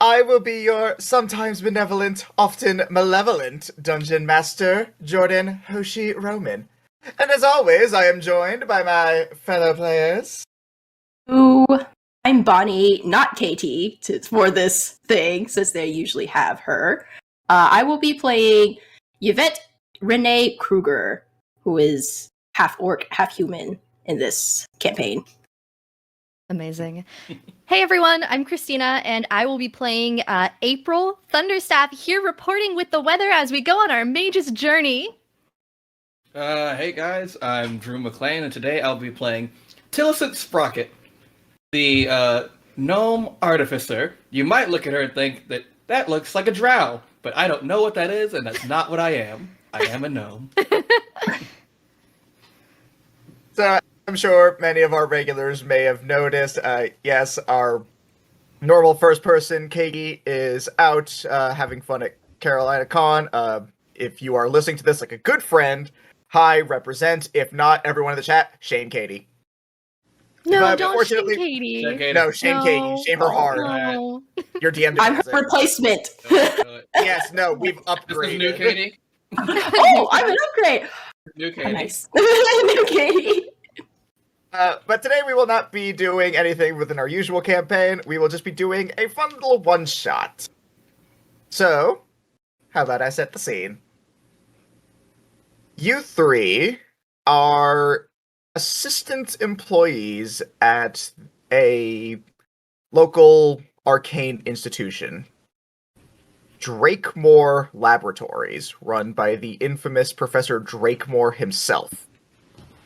I will be your sometimes benevolent, often malevolent dungeon master, Jordan Hoshi Roman. And as always, I am joined by my fellow players. Ooh, I'm Bonnie, not Katie, for this thing, since they usually have her. I will be playing Yvette Renee Kruger, who is half orc, half human in this campaign. Amazing. Hey everyone, I'm Christina, and I will be playing April Thunderstaff here reporting with the weather as we go on our mage's journey. Hey guys, I'm Drew McLean, and today I'll be playing Tillicent Sprocket, the gnome artificer. You might look at her and think that looks like a drow, but I don't know what that is, and that's not what I am. I am a gnome. So I'm sure many of our regulars may have noticed, yes, our normal first person, Katie, is out having fun at Carolina Con. If you are listening to this like a good friend, hi, represent. If not, everyone in the chat, shame Katie. No, don't shame Katie. No, shame Katie. Shame her hard. No. Your DM I'm demands her it. replacement. Yes, no, we've upgraded. This is new Katie. Oh, I'm an upgrade. New Katie. Nice. New Katie. But today we will not be doing anything within our usual campaign. We will just be doing a fun little one-shot. So, how about I set the scene? You three are assistant employees at a local arcane institution. Drakemore Laboratories, run by the infamous Professor Drakemore himself.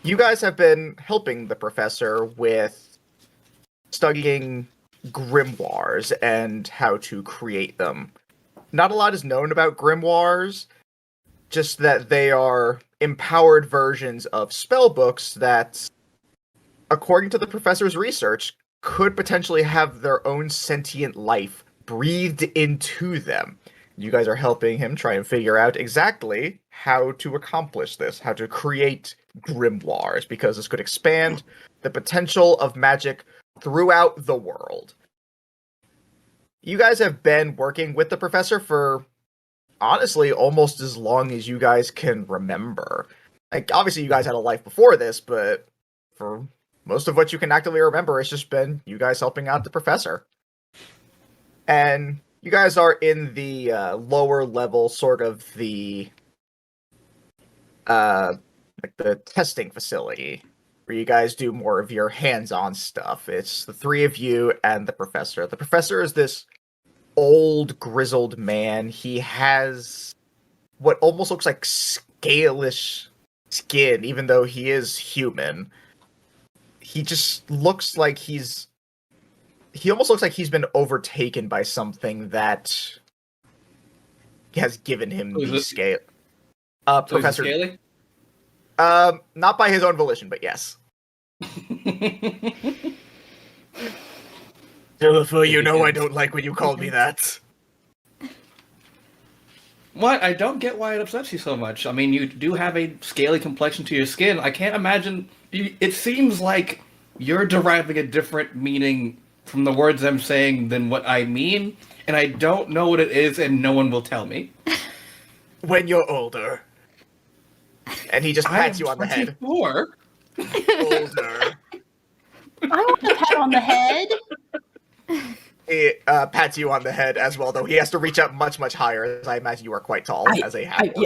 You guys have been helping the professor with studying grimoires and how to create them. Not a lot is known about grimoires, just that they are empowered versions of spellbooks that, according to the professor's research, could potentially have their own sentient life breathed into them. You guys are helping him try and figure out exactly how to accomplish this, how to create grimoires, because this could expand the potential of magic throughout the world. You guys have been working with the professor for, honestly, almost as long as you guys can remember. Like, obviously you guys had a life before this, but for most of what you can actively remember, it's just been you guys helping out the professor. And you guys are in the lower level, sort of the like the testing facility, where you guys do more of your hands-on stuff. It's the three of you and the professor. The professor is this old, grizzled man. He has what almost looks like scalish skin, even though he is human. He just looks like he almost looks like he's been overtaken by something that has given him the scale. Professor Scaly? Not by his own volition, but yes. Jennifer, you know I don't like when you call me that. What? I don't get why it upsets you so much. I mean, you do have a scaly complexion to your skin. I can't imagine... It seems like you're deriving a different meaning from the words I'm saying than what I mean, and I don't know what it is, and no one will tell me. When you're older. And he just pats you on the head. 24. Older. I want a pat on the head. He pats you on the head as well, though he has to reach up much, much higher, as I imagine you are quite tall as a half-orc.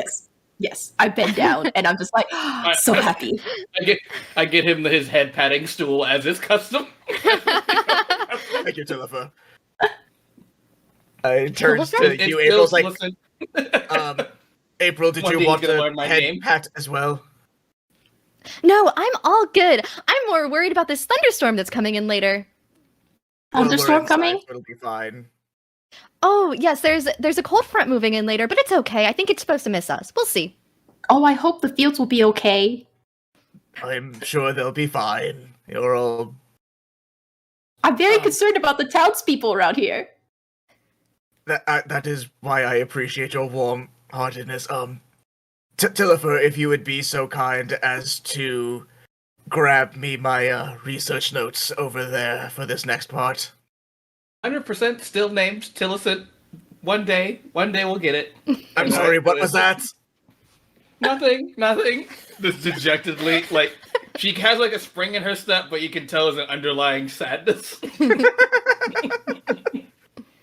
Yes. I bend down, and I'm just like, so happy. I get him his head patting stool as is custom. Thank you, Tilifa. He turns to you, April's like, April, did you want a head pat as well? No, I'm all good. I'm more worried about this thunderstorm that's coming in later. Thunderstorm coming? It'll be fine. Oh, yes, there's a cold front moving in later, but it's okay. I think it's supposed to miss us. We'll see. Oh, I hope the fields will be okay. I'm sure they'll be fine. You're all... I'm very concerned about the townspeople around here. That is why I appreciate your warm-heartedness. Tilifer, if you would be so kind as to grab me my research notes over there for this next part. 100% still named Tillicent. One day we'll get it. I'm sorry, what was that? Nothing. This dejectedly, like, she has like a spring in her step, but you can tell there's an underlying sadness.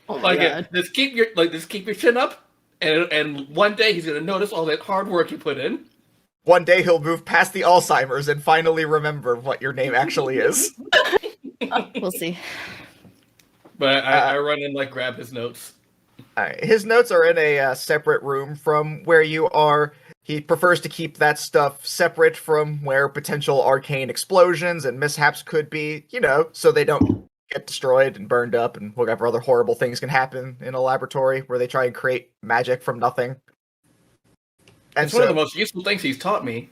Oh my god. Just keep your chin up, and one day he's gonna notice all that hard work you put in. One day he'll move past the Alzheimer's and finally remember what your name actually is. We'll see. But I run and like grab his notes. His notes are in a separate room from where you are. He prefers to keep that stuff separate from where potential arcane explosions and mishaps could be, so they don't get destroyed and burned up and whatever other horrible things can happen in a laboratory where they try and create magic from nothing. And it's one of the most useful things he's taught me.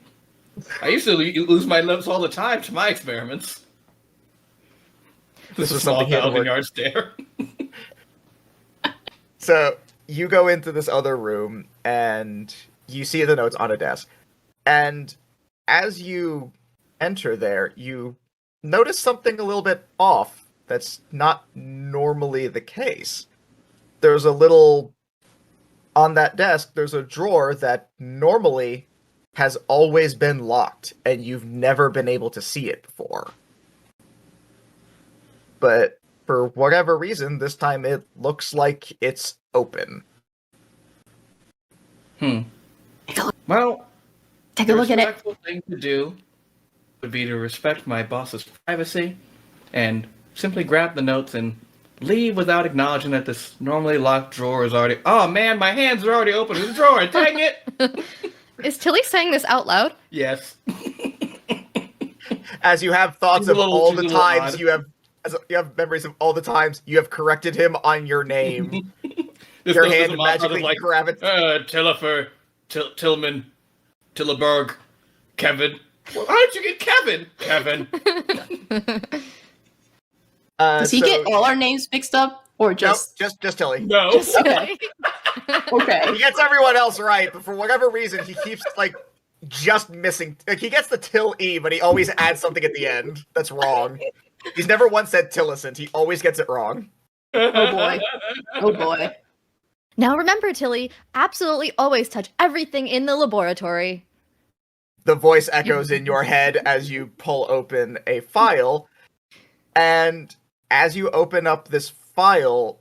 I used to lose my notes all the time to my experiments. This was small something he had to thousand work- yard stare. So you go into this other room and you see the notes on a desk. And as you enter there, you notice something a little bit off that's not normally the case. There's a little... On that desk, there's a drawer that normally has always been locked, and you've never been able to see it before. But for whatever reason, this time it looks like it's open. Well, Take a look at it. The respectful thing to do would be to respect my boss's privacy and simply grab the notes and leave without acknowledging that this normally locked drawer is already... Oh man, my hands are already open in the drawer, dang it! Is Tilly saying this out loud? Yes. As you have thoughts She's a of little- all she's the a little times odd. you have memories of all the times you have corrected him on your name. This Your note hand is a lot magically of, like, grab it. Tillifer, Tillman, Tilleberg, Kevin. Well, how did you get Kevin? Kevin. Does he get all our names mixed up, or just? just Tilly. No. Okay. Okay. He gets everyone else right, but for whatever reason, he keeps just missing. He gets the till E, but he always adds something at the end that's wrong. He's never once said Tillicent. He always gets it wrong. Oh boy. Oh boy. Now remember, Tilly, absolutely always touch everything in the laboratory. The voice echoes in your head as you pull open a file, and as you open up this file,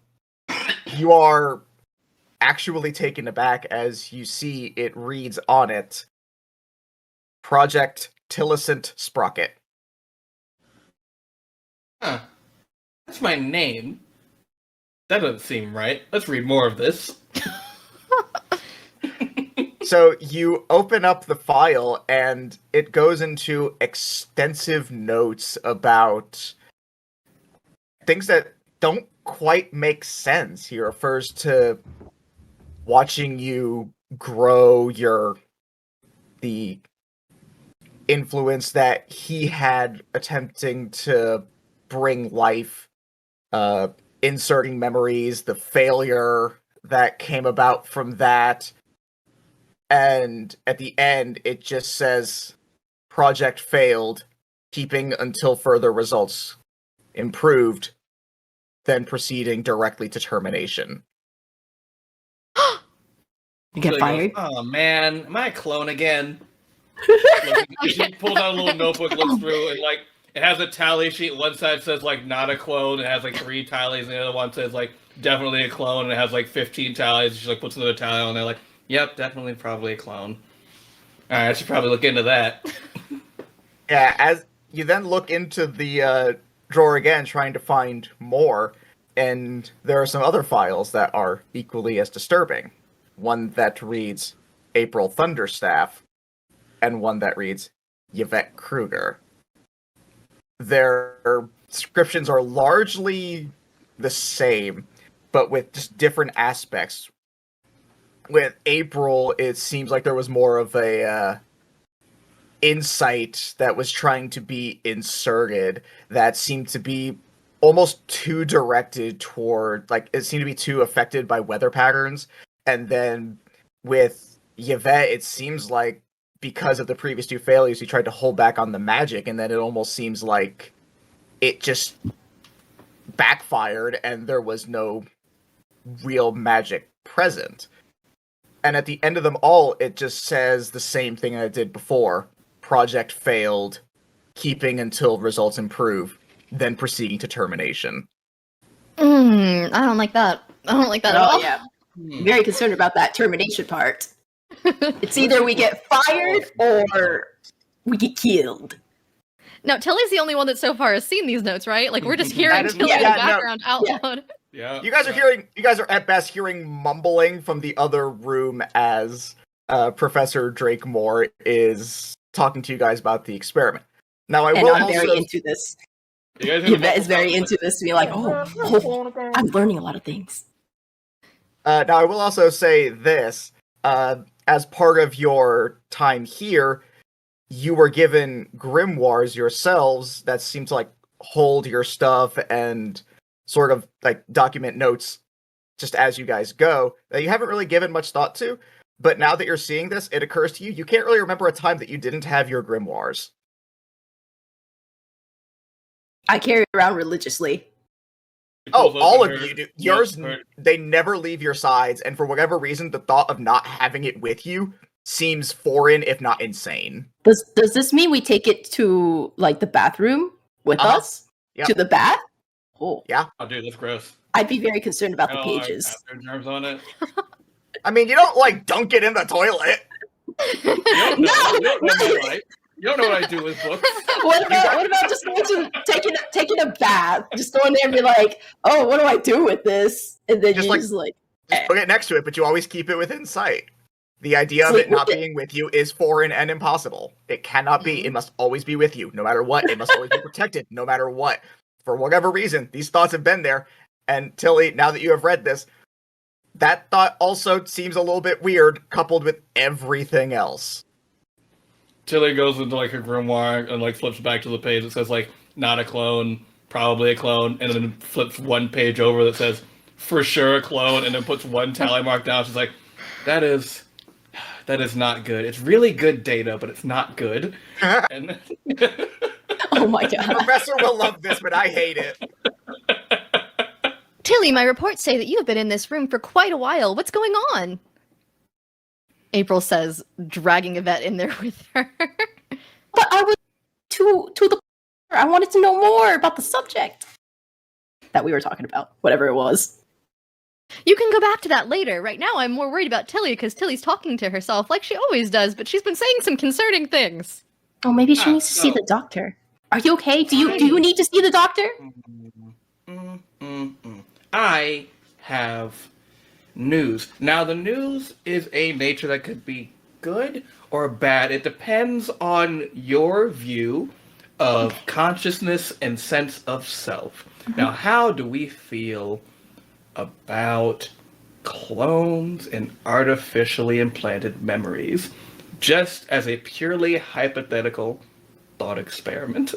you are actually taken aback as you see it reads on it, Project Tillicent Sprocket. Huh. That's my name. That doesn't seem right. Let's read more of this. So you open up the file and it goes into extensive notes about things that don't quite make sense. He refers to watching you grow the influence that he had attempting to bring life, inserting memories, the failure that came about from that. And at the end, it just says, project failed, keeping until further results improved, then proceeding directly to termination. You get So he fired. goes, oh man, am I a clone again? He pulls out a little notebook, looks through, and it has a tally sheet. One side says not a clone, it has 3 tallies, and the other one says definitely a clone, and it has 15 tallies. She puts another tally on there, yep, definitely probably a clone. Alright, I should probably look into that. Yeah, as you then look into the drawer again, trying to find more, and there are some other files that are equally as disturbing. One that reads April Thunderstaff, and one that reads Yvette Kruger. Their descriptions are largely the same, but with just different aspects. With April, it seems like there was more of a insight that was trying to be inserted that seemed to be almost too directed toward, it seemed to be too affected by weather patterns. And then with Yvette, it seems like because of the previous 2 failures, he tried to hold back on the magic, and then it almost seems like it just backfired and there was no real magic present. And at the end of them all, it just says the same thing that it did before. Project failed, keeping until results improve, then proceeding to termination. I don't like that. I don't like that at all. Yeah. Very concerned about that termination part. It's either we get fired or we get killed. Now, Tilly's the only one that so far has seen these notes, right? Like, we're just hearing is- Tilly in the yeah, no. background out Yeah. loud. Yeah. You guys are at best hearing mumbling from the other room as Professor Drake Moore is talking to you guys about the experiment. Now, I And will I'm also... very into this. You guys hear the Yvette is very muffled into this to be like, I'm learning a lot of things. Now, I will also say this. As part of your time here, you were given grimoires yourselves that seem to, like, hold your stuff and sort of, like, document notes just as you guys go that you haven't really given much thought to. But now that you're seeing this, it occurs to you, you can't really remember a time that you didn't have your grimoires. I carry it around religiously. Oh, all of her- you do. Yeah, Yours, her- they never leave your sides, and for whatever reason, the thought of not having it with you seems foreign, if not insane. Does this mean we take it to like the bathroom with Uh-huh. us? Yep. To the bath? Oh, Oh, dude, that's gross. I'd be very concerned about the Oh, pages. have there germs on it. I mean, you don't, like, dunk it in the toilet. You don't know. You don't know my life. You don't know what I do with books. What about just going to taking a bath? Just going there and be like, oh, what do I do with this? And then Just you like- just like Just put it next to it, but you always keep it within sight. The idea of Sleep it not with it. being with you is foreign and impossible. It cannot be. It must always be with you, no matter what. It must always be protected, no matter what. For whatever reason, these thoughts have been there. And Tilly, now that you have read this, that thought also seems a little bit weird, coupled with everything else. Tilly goes into like her grimoire and like flips back to the page that says like not a clone, probably a clone, and then flips one page over that says for sure a clone, and then puts one tally mark down. She's like, that is not good. It's really good data, but it's not good. And oh my god. Professor will love this, but I hate it. Tilly, my reports say that you have been in this room for quite a while. What's going on? April says, dragging Yvette in there with her. But I was to the I wanted to know more about the subject that we were talking about, whatever it was. You can go back to that later. Right now, I'm more worried about Tilly because Tilly's talking to herself like she always does, but she's been saying some concerning things. Oh, maybe she needs to see so- the doctor. Are you okay? Do you need to see the doctor? I have news. Now, the news is a nature that could be good or bad. It depends on your view of consciousness and sense of self. Now, how do we feel about clones and artificially implanted memories, just as a purely hypothetical thought experiment?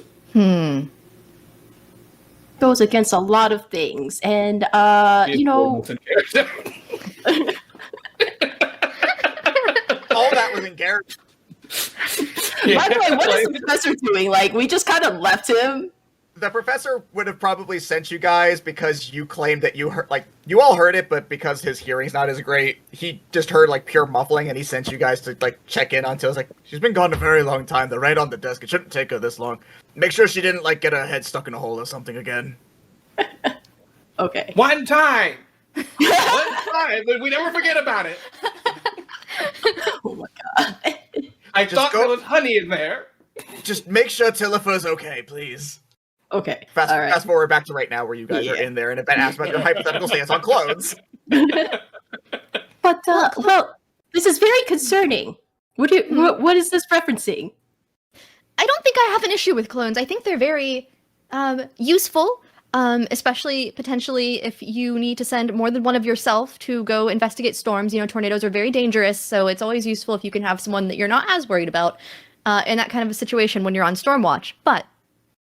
Goes against a lot of things, and you know, All that was in character. by the way, what is the professor doing? Like, we just kind of left him. The professor would have probably sent you guys because you claimed that you heard, like, you all heard it, but because his hearing's not as great, he just heard, like, pure muffling, and he sent you guys to, like, check in until it's like, she's been gone a very long time. They're right on the desk. It shouldn't take her this long. Make sure she didn't, like, get her head stuck in a hole or something again. Okay. One time! One time! We never forget about it! Oh my god. I Just thought go- there was honey in there! Just make sure Tilifa's okay, please. Okay. Fast, All right. fast forward back to right now where you guys are Yeah. in there and have been asked about your hypothetical stance on clones. But well, this is very concerning. What is this referencing? I don't think I have an issue with clones. I think they're very useful, especially potentially if you need to send more than one of yourself to go investigate storms. You know, tornadoes are very dangerous, so it's always useful if you can have someone that you're not as worried about in that kind of a situation when you're on storm watch. But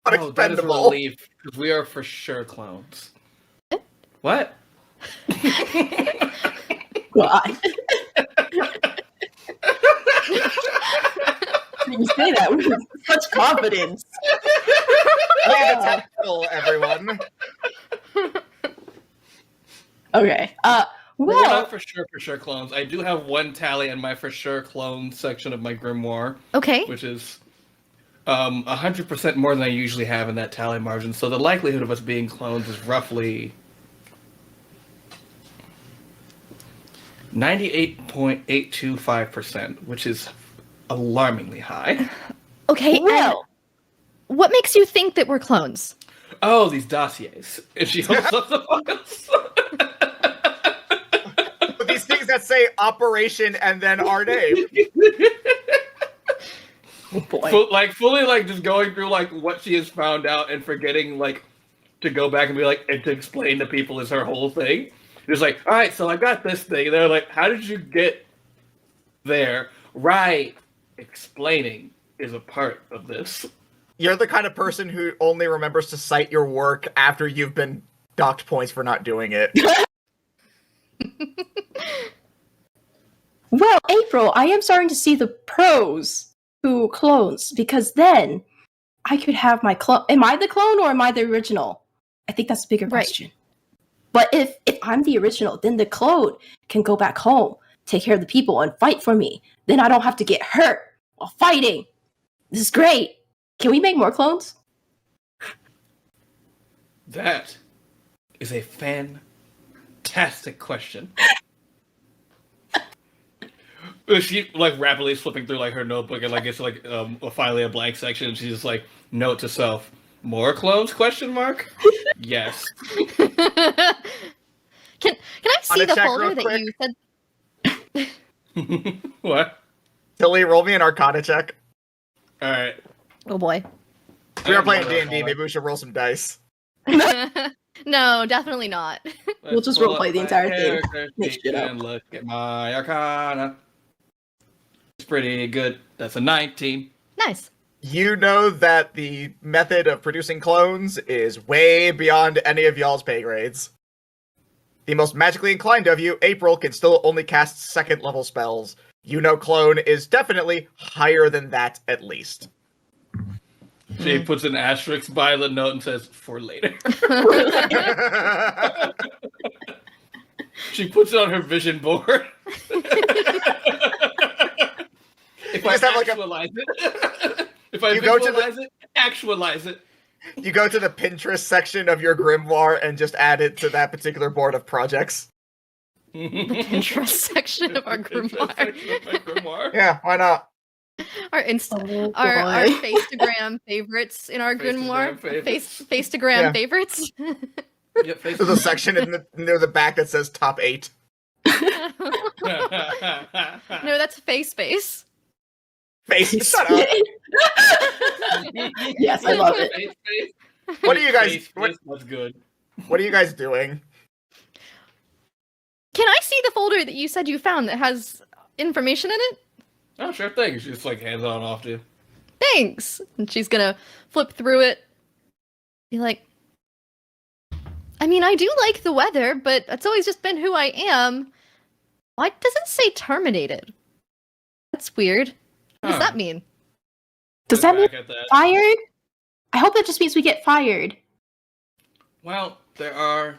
Oh, that is a Unexpendable. relief, because we are for sure clones. What? God. You say that with such confidence. Leave the tactical, everyone. Okay. We're Well, not for sure clones. I do have one tally in my for sure clone section of my grimoire, Okay. which is 100% more than I usually have in that tally margin. So the likelihood of us being clones is roughly 98.825%, which is alarmingly high. Okay. well, And what makes you think that we're clones? Oh, these dossiers. And she holds up the files. These things that say operation and then our name. oh boy. Fully just going through what she has found out and forgetting to go back and be and to explain to people is her whole thing. It's all right, so I got this thing. They're like, how did you get there? Right. Explaining is a part of this. You're the kind of person who only remembers to cite your work after you've been docked points for not doing it. Well, April, I am starting to see the pros to clones because then I could have my clone. Am I the clone or am I the original? I think that's a bigger Right. question. But if I'm the original, then the clone can go back home, take care of the people, and fight for me. Then I don't have to get hurt while fighting. This is great. Can we make more clones? That is a fantastic question. She rapidly flipping through her notebook and it's finally a blank section. And she's just note to self: more clones? Question mark. Yes. Can I see Wanna the check folder real that you said? What? Tilly, roll me an Arcana check. All right. Oh boy. We are playing D&D. Maybe we should roll some dice. No, definitely not. We'll just pull roleplay up the my entire thing. character Make sheet shit up. and look at my Arcana. It's pretty good. That's a 19. Nice. You know that the method of producing clones is way beyond any of y'all's pay grades. The most magically inclined of you, April, can still only cast second level spells. You know clone is definitely higher than that at least. She puts an asterisk by the note and says, "For later." She puts it on her vision board. If I just have, actualize it, if I You go to visualize it, actualize it. You go to the Pinterest section of your grimoire and just add it to that particular board of projects. The Pinterest section of our grimoire. Yeah, why not? Our Oh, our boy. Faceagram favorites in our grimoire. Faceagram Yeah. favorites. Yep, There's a section near the back that says top 8. No, that's face space. Face, shut up. Yes, I love it. What are you guys? That's good. What are you guys doing? Can I see the folder that you said you found that has information in it? Oh, sure thing. She just hands it on off to you. Thanks. And she's gonna flip through it. Be like, I mean, I do like the weather, but it's always just been who I am. Why does it say terminated? That's weird. What does Huh. that mean? Does that mean Back at that. fired? I hope that just means we get fired. Well, there are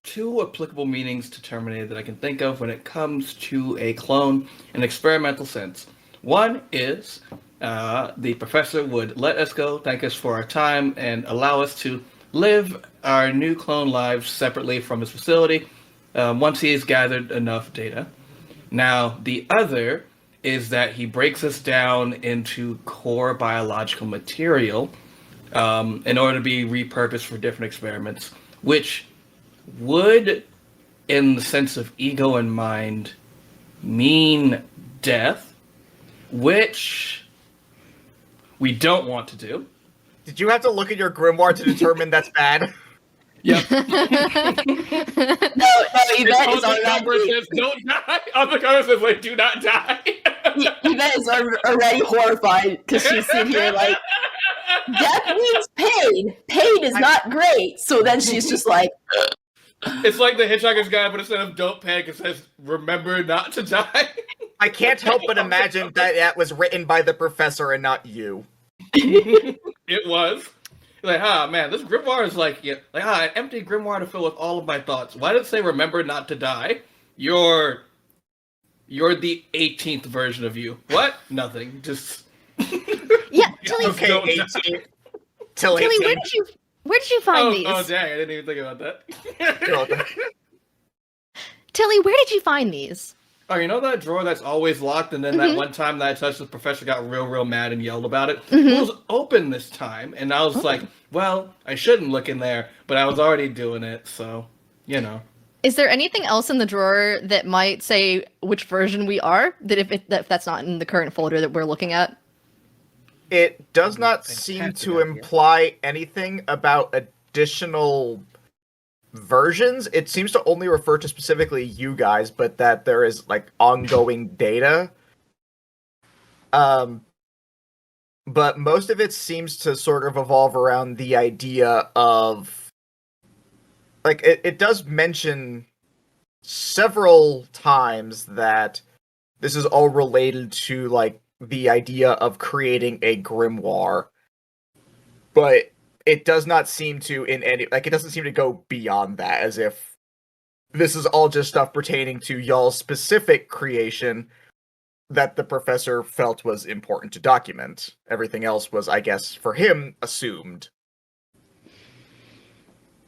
two applicable meanings to terminated that I can think of when it comes to a clone in experimental sense. One is the professor would let us go, thank us for our time, and allow us to live our new clone lives separately from his facility once he has gathered enough data. Now, the other is that he breaks us down into core biological material in order to be repurposed for different experiments, which would, in the sense of ego and mind, mean death, which we don't want to do. Did you have to look at your grimoire to determine that's bad? Yep. No, Yvette is already. Says, "Don't die." On the cover says, "Do not die." Yvette is already horrified because she's sitting here like, death means pain. Pain is not great. So then she's just like, It's like the Hitchhiker's Guide, but instead of "Don't panic," it says, "Remember not to die." I can't help but imagine that was written by the professor and not you. It was. Like, man, this grimoire is like, an empty grimoire to fill with all of my thoughts. Why did it say remember not to die? You're the 18th version of you. What? Nothing. Just Yeah, Tilly. Okay, Don't 18. Till Tilly, 18. where did you find these? Oh, dang! I didn't even think about that. You're welcome. Tilly, where did you find these? Oh, you know that drawer that's always locked, and then that one time that I touched, the professor got real mad and yelled about it? It was open this time, and I was like, well, I shouldn't look in there, but I was already doing it, so, you know. Is there anything else in the drawer that might say which version we are? That if that's not in the current folder that we're looking at? It does not seem Fantastic to idea. imply anything about additional versions. It seems to only refer to specifically you guys, but that there is like ongoing data. But most of it seems to sort of evolve around the idea of like it does mention several times that this is all related to like the idea of creating a grimoire, but it does not seem to it doesn't seem to go beyond that, as if this is all just stuff pertaining to y'all's specific creation that the professor felt was important to document. Everything else was, I guess, for him, assumed.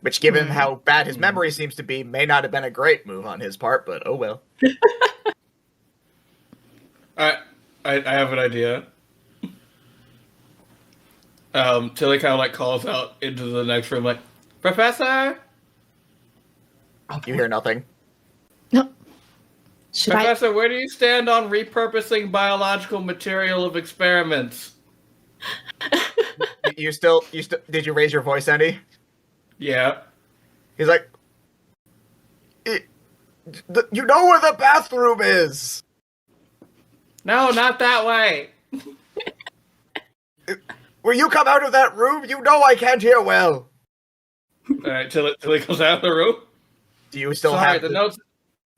Which, given how bad his memory seems to be, may not have been a great move on his part, but oh well. I have an idea. Tilly kind of like calls out into the next room, like, Professor? You hear nothing. No. Should I? Professor, where do you stand on repurposing biological material of experiments? You still, did you raise your voice any? Yeah. He's like, you know where the bathroom is! No, not that way. When you come out of that room, you know I can't hear well. Alright, Tilly goes out of the room. Do you still Sorry, have the notes. Do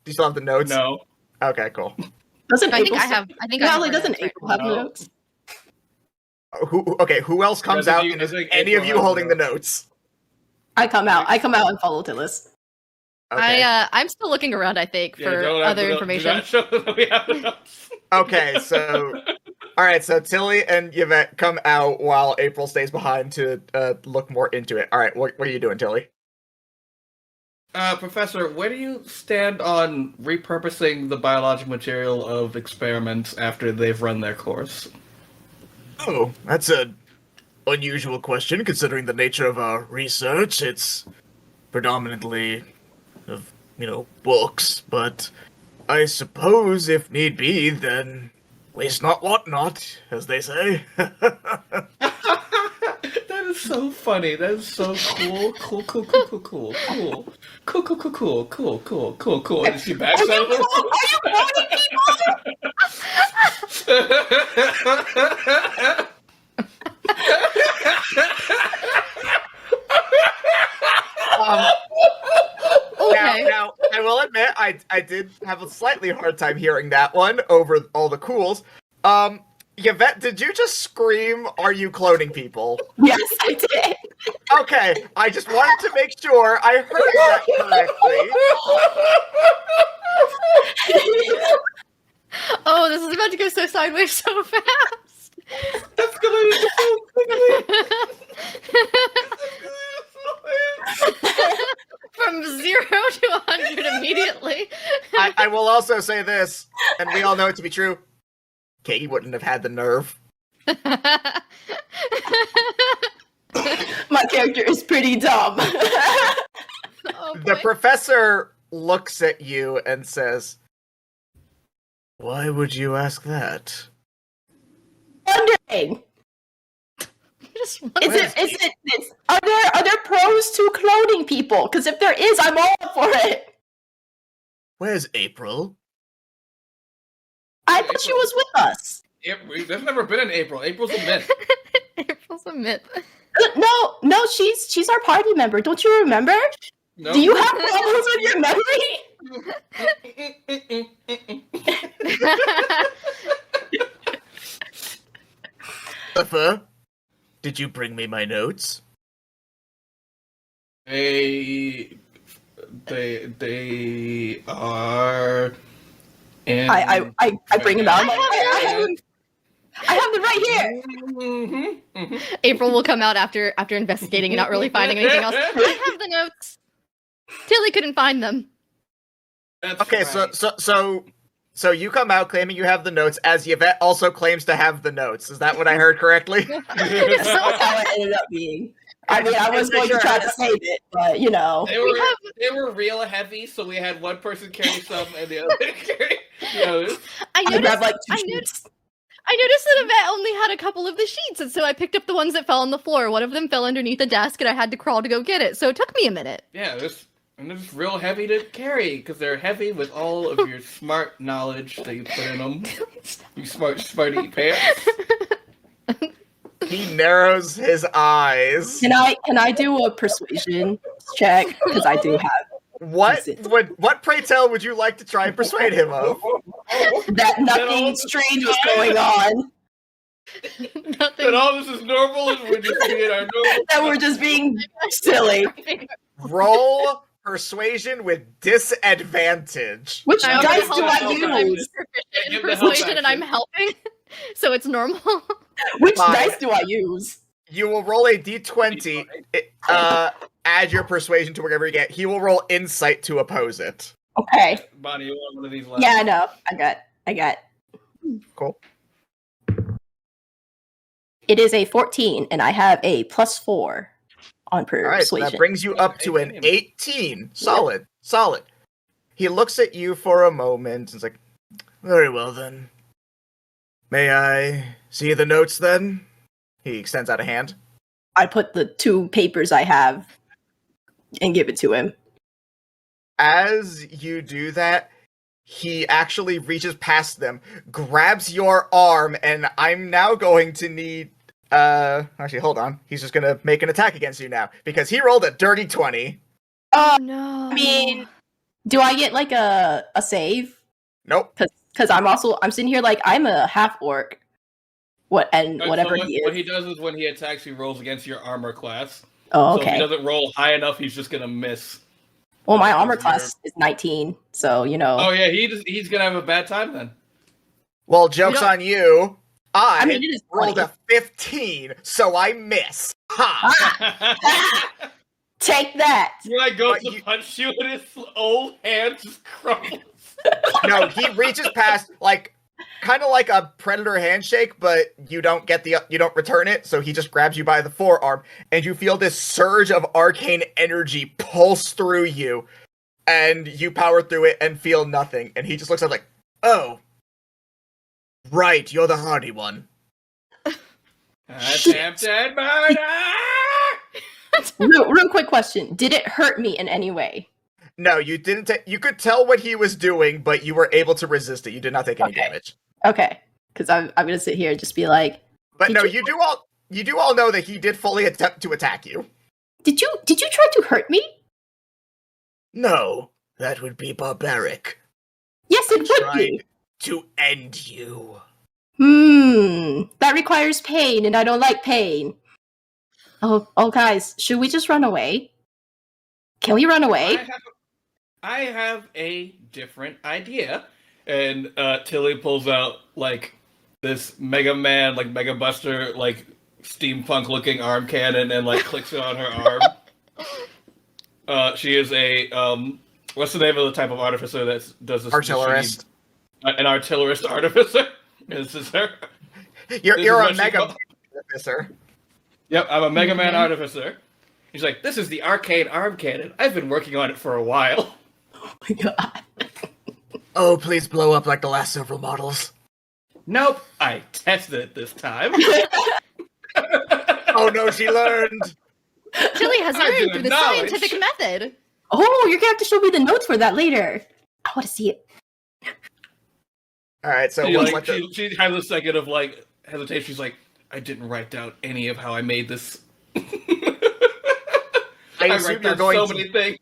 you still have the notes? No. Okay, cool. Doesn't I think April I have. I think I No, have. like, our doesn't notes right April have No. notes? Who else comes I out think and I is think any of April you has holding the notes. notes? I come out and follow Tillis. Okay. I'm still looking around. I think Yeah, for don't have other the information. Do not show them that we have the notes. Okay, so alright, so Tilly and Yvette come out while April stays behind to look more into it. Alright, what are you doing, Tilly? Professor, where do you stand on repurposing the biological material of experiments after they've run their course? Oh, that's an unusual question considering the nature of our research. It's predominantly of, books, but I suppose if need be, then waste not, want not, as they say. That is so funny. That is so cool. Cool. And she backs out of the room. Are you quoting people? Okay. Now, I will admit, I did have a slightly hard time hearing that one over all the cools. Yvette, did you just scream, "Are you cloning people?" Yes, I did. Okay, I just wanted to make sure I heard that correctly. Oh, this is about to go so sideways so fast. Escalating so quickly. From 0 to 100 immediately. I will also say this, and we all know it to be true. Katie wouldn't have had the nerve. My character is pretty dumb. Oh, The boy. professor looks at you and says, "Why would you ask that?" Wondering, Just one- are there pros to cloning people? Because if there is, I'm all up for it. Where's April? I thought she was with us. There's never been an April. April's a myth. April's a myth. No, she's our party member. Don't you remember? No. Do you have problems with your memory? Arthur, did you bring me my notes? They are. In I bring them out. I have them right here. April will come out after investigating and not really finding anything else. I have the notes. Tilly couldn't find them. That's Okay, right. so you come out claiming you have the notes, as Yvette also claims to have the notes. Is that what I heard correctly? That's how it ended up being. I mean, I was going to try to save it, but you know. They were real heavy, so we had one person carry some and the other carry the others. I grabbed noticed like 2 sheets. that Yvette only had a couple of the sheets, and so I picked up the ones that fell on the floor. One of them fell underneath the desk, and I had to crawl to go get it. So it took me a minute. Yeah, they're just real heavy to carry because they're heavy with all of your smart knowledge that you put in them. You smarty pants. He narrows his eyes. Can I do a persuasion check? Because I do have What pray tell would you like to try and persuade him of? that nothing strange was going on. That all this is normal and we're just being our normal. That we're just being silly. Roll persuasion with disadvantage. Which I dice also do help I out. I'm use? proficient in Give the help persuasion, and I'm action. helping, so it's normal. Which Fine. dice do I use? You will roll a d20. Add your persuasion to whatever you get. He will roll insight to oppose it. Okay. Bonnie, you want one of these left? Yeah, I know. I got. Cool. It is a 14, and I have a +4 on All right, persuasion. that brings you up to an 18. Solid. He looks at you for a moment and is like, very well then. May I see the notes then? He extends out a hand. I put the 2 papers I have and give it to him. As you do that, he actually reaches past them, grabs your arm, and I'm now going to need... actually, hold on. He's just gonna make an attack against you now, because he rolled a dirty 20. Oh no. I mean, do I get like a save? Nope. Because I'm sitting here like I'm a half orc. Whatever So he is. what he does is when he attacks, he rolls against your armor class. Oh, So if he okay. doesn't roll high enough, he's just gonna miss. Well, my armor You're- class is 19, so you know. Oh yeah, he's gonna have a bad time then. Well, joke's on you. I mean, it is rolled 20. a 15, so I miss. Ha! Take that. When I go But to you- punch you, and his old hand just crumbles. No, he reaches past, like, kind of like a predator handshake, but you don't return it, so he just grabs you by the forearm, and you feel this surge of arcane energy pulse through you, and you power through it and feel nothing, and he just looks up like, oh, right, you're the hardy one. Attempted murder! Real quick question: did it hurt me in any way? No, you didn't. You could tell what he was doing, but you were able to resist it. You did not take any Okay. damage. Okay, because I'm gonna sit here and just be like, But Did no, you- you do all know that he did fully attempt to attack you. did you try to hurt me? No, that would be barbaric. Yes, it would Tried be. to end you. That requires pain, and I don't like pain. Oh, guys, should we just run away? Can we run away? I have a different idea. And Tilly pulls out like this Mega Man, like Mega Buster, like steampunk looking arm cannon and like clicks it on her arm. She is a what's the name of the type of artificer that does this? Artillerist. An artillerist artificer. This is her. You're This a is what she mega called- officer. Yep, I'm a Mega Man artificer. He's like, this is the arcane arm cannon. I've been working on it for a while. Oh my god. Oh, please blow up like the last several models. Nope, I tested it this time. Oh no, she learned. Tilly has I learned do through the knowledge. scientific method. Oh, you're gonna have to show me the notes for that later. I want to see it. All right, so She, what's like, like the, she has a second of like hesitation. She's like, I didn't write down any of how I made this. I I assume write you're down going so to, many things.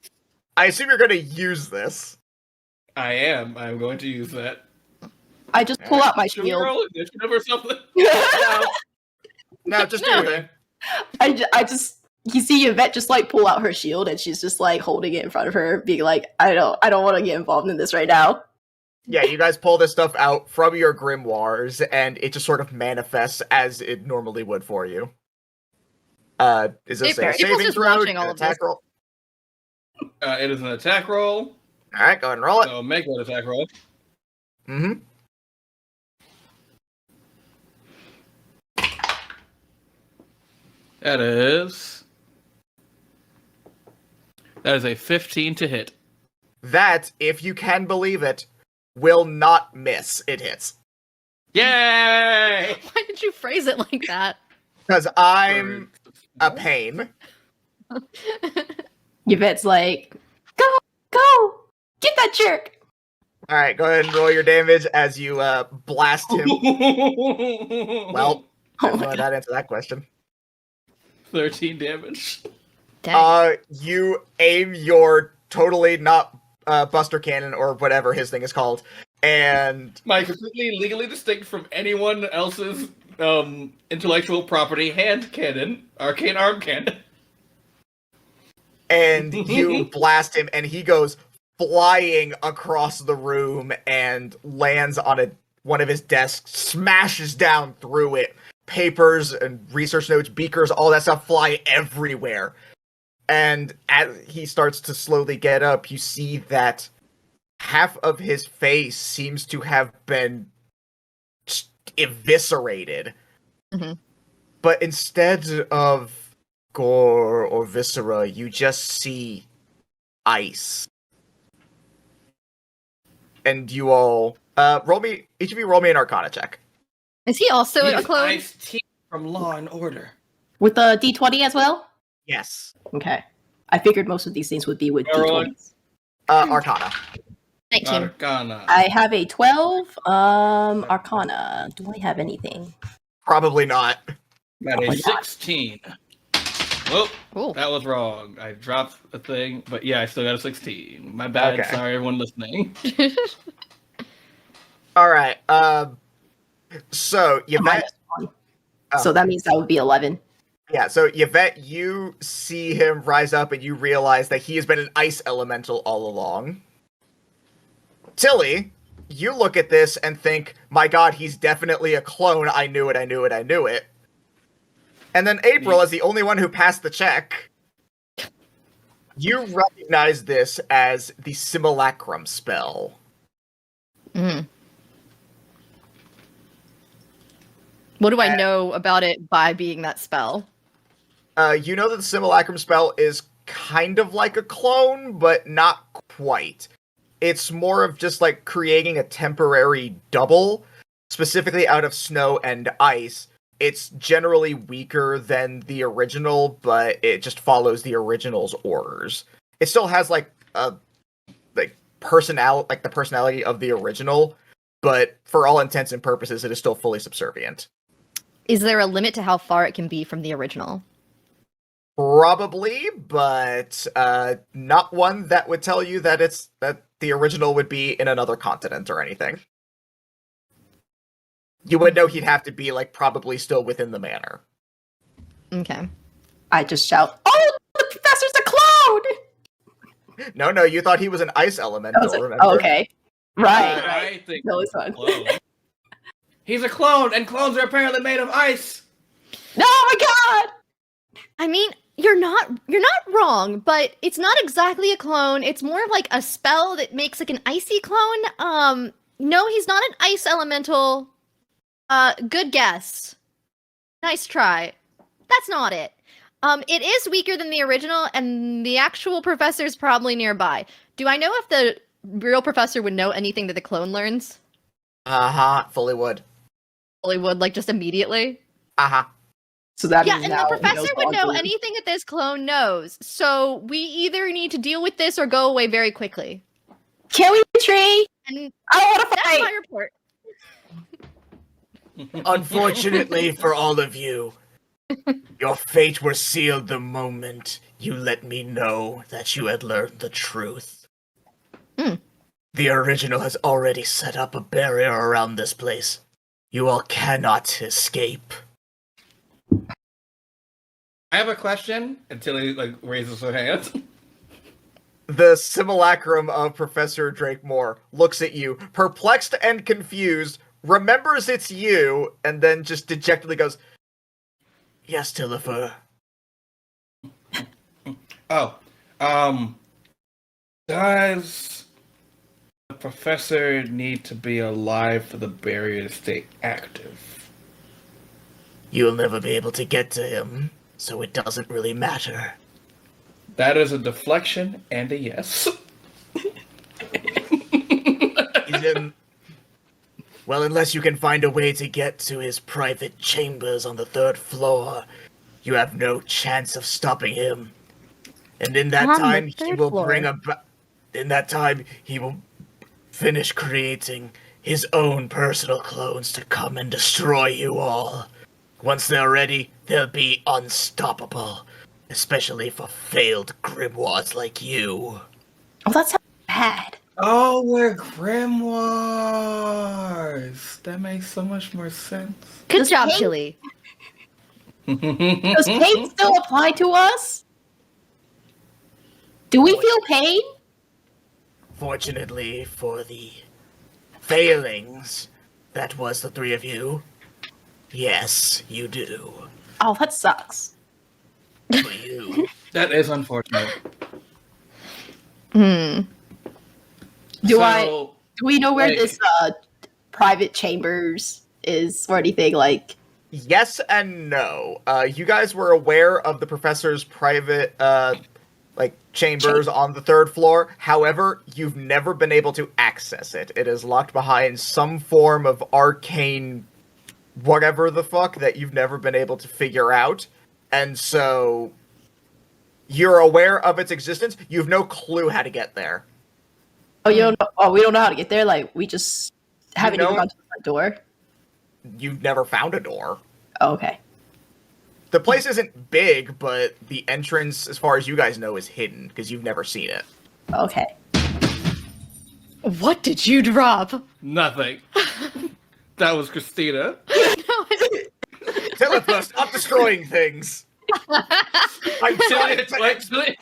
I assume you're going to use this. I am. I'm going to use that. I just pull out my Should we shield. roll initiative or something? No, just do Okay. it. I just you see Yvette just like pull out her shield, and she's just like holding it in front of her, being like, I don't want to get involved in this right now. Yeah, you guys pull this stuff out from your grimoires, and it just sort of manifests as it normally would for you. Is this a People's saving just throw? watching all An of this. attack roll? It is an attack roll. Alright, go ahead and roll it. So make an attack roll. Mm-hmm. That is a 15 to hit. That, if you can believe it, will not miss. It hits. Yay! Why did you phrase it like that? Because I'm a pain. Yvette's like, go, get that jerk. Alright, go ahead and roll your damage as you blast him. Well, I don't know how that answer that question. 13 damage. Dang. You aim your totally not Buster Cannon or whatever his thing is called, and My completely legally distinct from anyone else's intellectual property hand cannon, arcane arm cannon. and you blast him, and he goes flying across the room and lands on one of his desks, smashes down through it. Papers and research notes, beakers, all that stuff fly everywhere. And as he starts to slowly get up, you see that half of his face seems to have been eviscerated. Mm-hmm. But instead of gore or viscera, you just see ice. And you all each of you roll me an Arcana check. Is he also a He's clone? Ice-T from Law and Order. With a D20 as well? Yes. Okay. I figured most of these things would be with Everyone. D20s. Arcana. 19. Arcana. I have a 12. Arcana. Do I have anything? Probably not. Got a 16. Whoop, Ooh. that was wrong. I dropped a thing, but yeah, I still got a 16. My bad. Okay. Sorry, everyone listening. Alright, so Yvette... Minus 1. Oh. So that means that would be 11. Yeah, so Yvette, you see him rise up and you realize that he has been an ice elemental all along. Tilly, you look at this and think, my god, he's definitely a clone. I knew it. And then April, as the only one who passed the check, you recognize this as the Simulacrum spell. Mm. What do I know about it by being that spell? You know that the Simulacrum spell is kind of like a clone, but not quite. It's more of just like creating a temporary double, specifically out of snow and ice. It's generally weaker than the original, but it just follows the original's orders. It still has like the personality of the original, but for all intents and purposes, it is still fully subservient. Is there a limit to how far it can be from the original? Probably, but not one that would tell you that that the original would be in another continent or anything. You would know he'd have to be like probably still within the manor. Okay. I just shout, "Oh, the professor's a clone!" No, you thought he was an ice elemental, I was like, remember? oh, okay. Right. I think No, it's fine. clone. He's a clone, and clones are apparently made of ice. No, oh my god! I mean, you're not wrong, but it's not exactly a clone. It's more of like a spell that makes like an icy clone. No, he's not an ice elemental. Good guess. Nice try. That's not it. It is weaker than the original, and the actual professor's probably nearby. Do I know if the real professor would know anything that the clone learns? Fully would. Fully would, like, just immediately? So that Yeah, means and now the he knows professor would know Bogdan. anything that this clone knows. So we either need to deal with this or go away very quickly. Can we retreat? And I don't want to that's fight! my report. Unfortunately for all of you, your fate was sealed the moment you let me know that you had learned the truth. The original has already set up a barrier around this place. You all cannot escape. I have a question until he raises her hand. The simulacrum of Professor Drakemore looks at you, perplexed and confused, remembers it's you, and then just dejectedly goes, "Yes, Tilifer." Oh, does the professor need to be alive for the barrier to stay active? You'll never be able to get to him, so it doesn't really matter. That is a deflection and a yes. He's in... Well, unless you can find a way to get to his private chambers on the 3rd floor, you have no chance of stopping him. And in that time, he will In that time, he will finish creating his own personal clones to come and destroy you all. Once they're ready, they'll be unstoppable. Especially for failed grimoires like you. Oh, that sounds bad. Oh, we're grimoires. That makes so much more sense. Good Does job, pain- Chili. Does pain still apply to us? Do we feel pain? Fortunately for the failings, that was the 3 of you. Yes, you do. Oh, that sucks. For you. That is unfortunate. Hmm. Do we know where like- this private chambers is or anything like? Yes and no. You guys were aware of the professor's private, chambers on the 3rd floor. However, you've never been able to access it. It is locked behind some form of arcane whatever the fuck that you've never been able to figure out. And so, you're aware of its existence. You have no clue how to get there. Oh, you don't know. Oh, we don't know how to get there. Like we just haven't even gone to the front door. You've never found a door. Oh, okay. The place isn't big, but the entrance, as far as you guys know, is hidden because you've never seen it. Okay. What did you drop? Nothing. That was Christina. Tilifer, stop destroying things. I'm trying to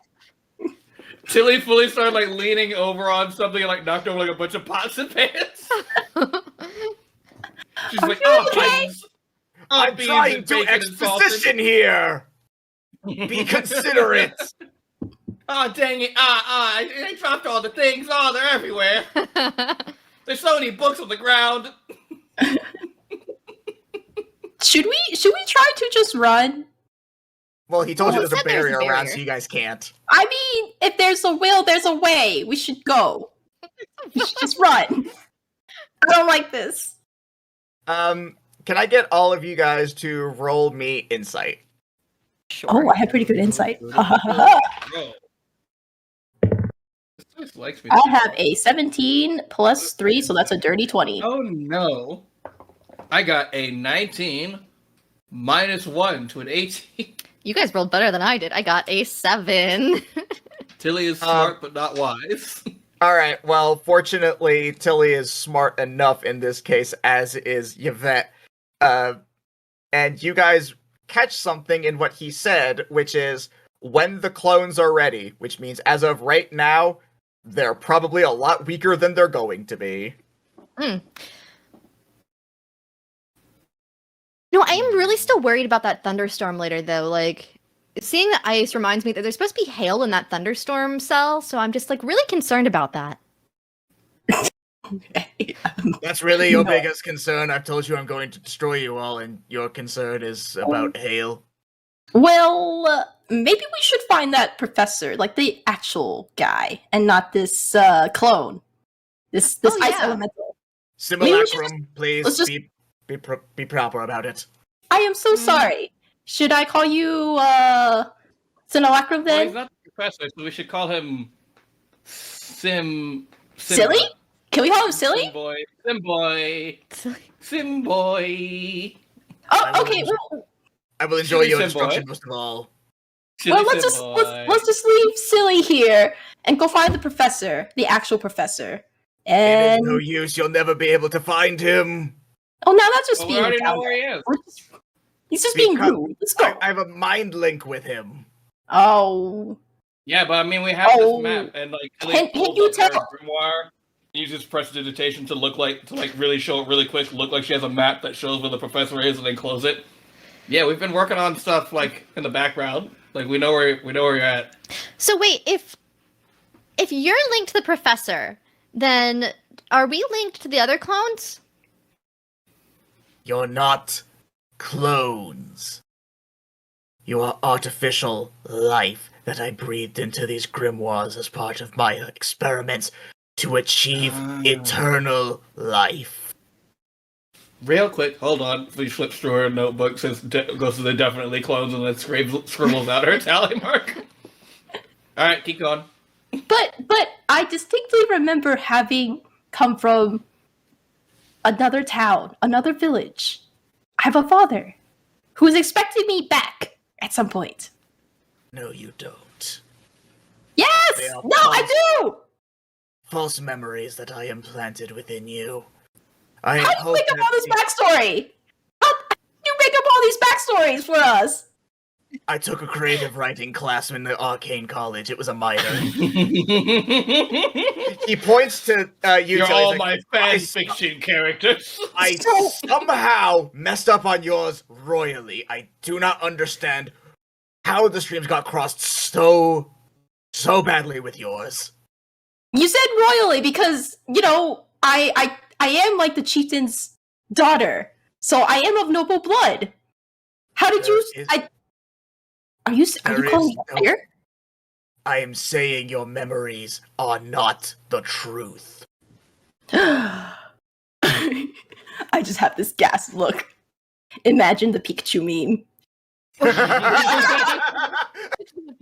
Tilly fully started leaning over on something and knocked over a bunch of pots and pans. She's like, "Oh, beans. Oh, I'm beans trying and to bacon and sausage." exposition here. Be considerate. Oh, dang it. I dropped all the things. Oh, they're everywhere. There's so many books on the ground. Should we try to just run? Well, he told you Well, there's a he said there's a barrier around, barrier. so you guys can't. I mean, if there's a will, there's a way. We should go. We should just run. I don't like this. Can I get all of you guys to roll me insight? Sure. Oh, I have pretty good insight. Bro. This place likes me. I have a 17 plus 3, so that's a dirty 20. Oh, no. I got a 19 minus 1 to an 18. You guys rolled better than I did. I got a 7. Tilly is smart but not wise. Alright, well, fortunately, Tilly is smart enough in this case, as is Yvette. And you guys catch something in what he said, which is, when the clones are ready, which means as of right now, they're probably a lot weaker than they're going to be. No, I am really still worried about that thunderstorm later, though. Seeing the ice reminds me that there's supposed to be hail in that thunderstorm cell, so I'm just, really concerned about that. Okay. That's really your No. biggest concern. I've told you I'm going to destroy you all, and your concern is about hail. Well, maybe we should find that professor, the actual guy, and not this clone. This Oh, ice yeah. elemental. Simulacrum, please let's just- be proper about it. I am so sorry. Should I call you Simulacrum Well, then? he's not the professor, so we should call him Sim Silly? Can we call him Silly? Sim boy. Oh, okay. Well, I will enjoy Silly your Sim instruction boy. most of all. Silly let's Sim just boy. let's just leave Silly here and go find the professor, the actual professor. It And is no use. You'll never be able to find him. oh, now that's just Well, we being already know down where he there. is. He's just being Because rude. Let's go. I have a mind link with him. Oh. Yeah, but I mean, we have this map, and like, Can you tell? Grimoire uses prestidigitation to really show it really quick, look like she has a map that shows where the professor is, and then close it. Yeah, we've been working on stuff like in the background. Like we know where you're at. So wait, if you're linked to the professor, then are we linked to the other clones? You're not clones. You are artificial life that I breathed into these grimoires as part of my experiments to achieve eternal life. Real quick, hold on. We flips through her notebook, says goes to the definitely clones, and then scribbles out her tally mark. All right, keep going. But I distinctly remember having come from another town, another village. I have a father who is expecting me back at some point. No, you don't. Yes! They are No, I do! False memories that I implanted within you. How do you make up all this backstory? How do you make up all these backstories for us? I took a creative writing class in the Arcane College. It was a minor. He points to you. You're all my fan I fiction characters. I somehow messed up on yours royally. I do not understand how the streams got crossed so badly with yours. You said royally because, you know, I am like the chieftain's daughter, so I am of noble blood. How did Are you calling me a liar? I am saying your memories are not the truth. I just have this gas look. Imagine the Pikachu meme.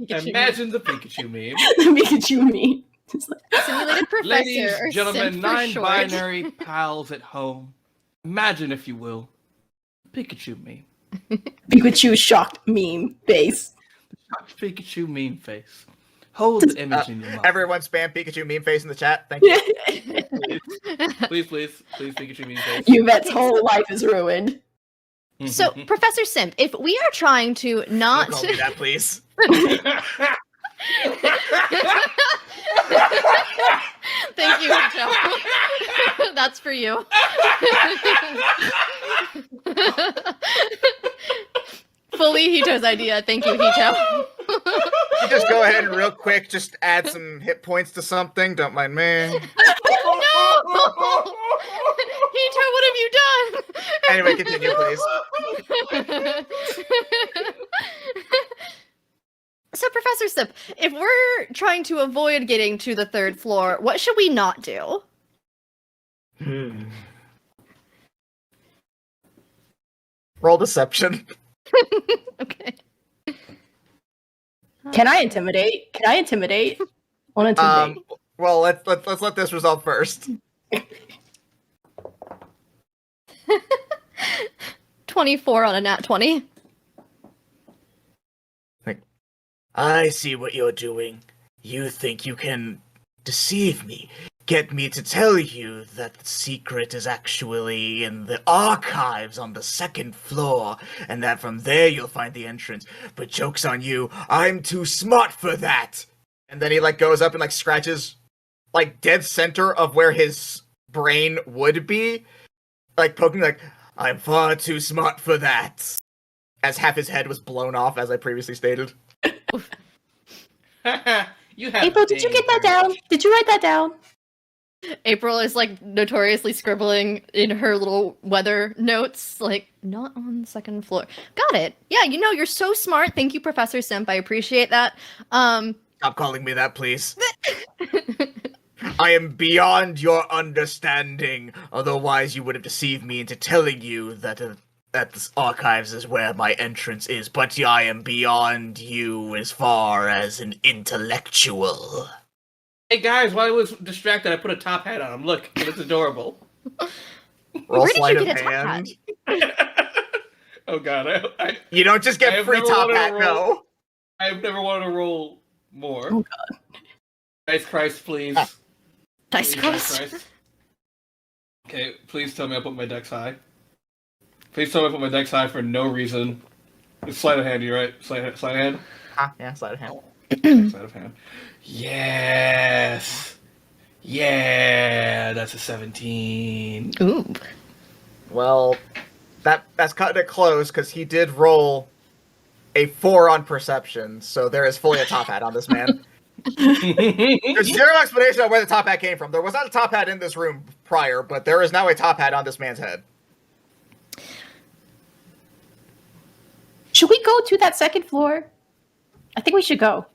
Imagine the Pikachu meme. The Pikachu meme. Simulated professor. Ladies, or gentlemen, simp for short. non-binary pals at home. Imagine, if you will, Pikachu meme. Pikachu shocked meme face. Pikachu meme face. Hold the image in your mind. Everyone spam Pikachu meme face in the chat. Thank you. Please, Pikachu meme face. Yvette's whole life is ruined. So, Professor Simp, if we are trying to not... Don't call me that, please. Thank you, Hito. That's for you. Fully Hito's idea. Thank you, Hito. You just go ahead and real quick just add some hit points to something. Don't mind me. No! Hito, what have you done? Anyway, continue, please. So, Professor Sip, if we're trying to avoid getting to the third floor, what should we not do? Roll deception. Okay. Can I intimidate? I want to intimidate. Well, let's let this resolve first. 24 on a nat 20. I see what you're doing. You think you can deceive me, get me to tell you that the secret is actually in the archives on the second floor, and that from there you'll find the entrance. But joke's on you, I'm too smart for that! And then he, goes up and, scratches, dead center of where his brain would be, poking, I'm far too smart for that. As half his head was blown off, as I previously stated. You have April, did you get that down? Did you write that down? April is notoriously scribbling in her little weather notes, not on the second floor. Got it. Yeah, you're so smart. Thank you, Professor Simp. I appreciate that. Stop calling me that, please. I am beyond your understanding. Otherwise, you would have deceived me into telling you that the archives is where my entrance is, but I am beyond you as far as an intellectual. Hey guys, while I was distracted, I put a top hat on him. Look, it's adorable. Roll Where did sleight you of get a top hand. Oh god, You don't just get free top hat, no. I've never wanted to roll more. Oh god. Dice Christ, please. Dice Please, Christ. Okay, please tell me I put my decks high. Please tell me I put my dex high for no reason. It's sleight of hand, you right? Sleight of hand? Yeah, sleight of hand. Sleight of hand. Yes! Yeah! That's a 17. Ooh. Well, that's cutting it close because he did roll a 4 on perception, so there is fully a top hat on this man. There's zero explanation of where the top hat came from. There was not a top hat in this room prior, but there is now a top hat on this man's head. Should we go to that second floor? I think we should go.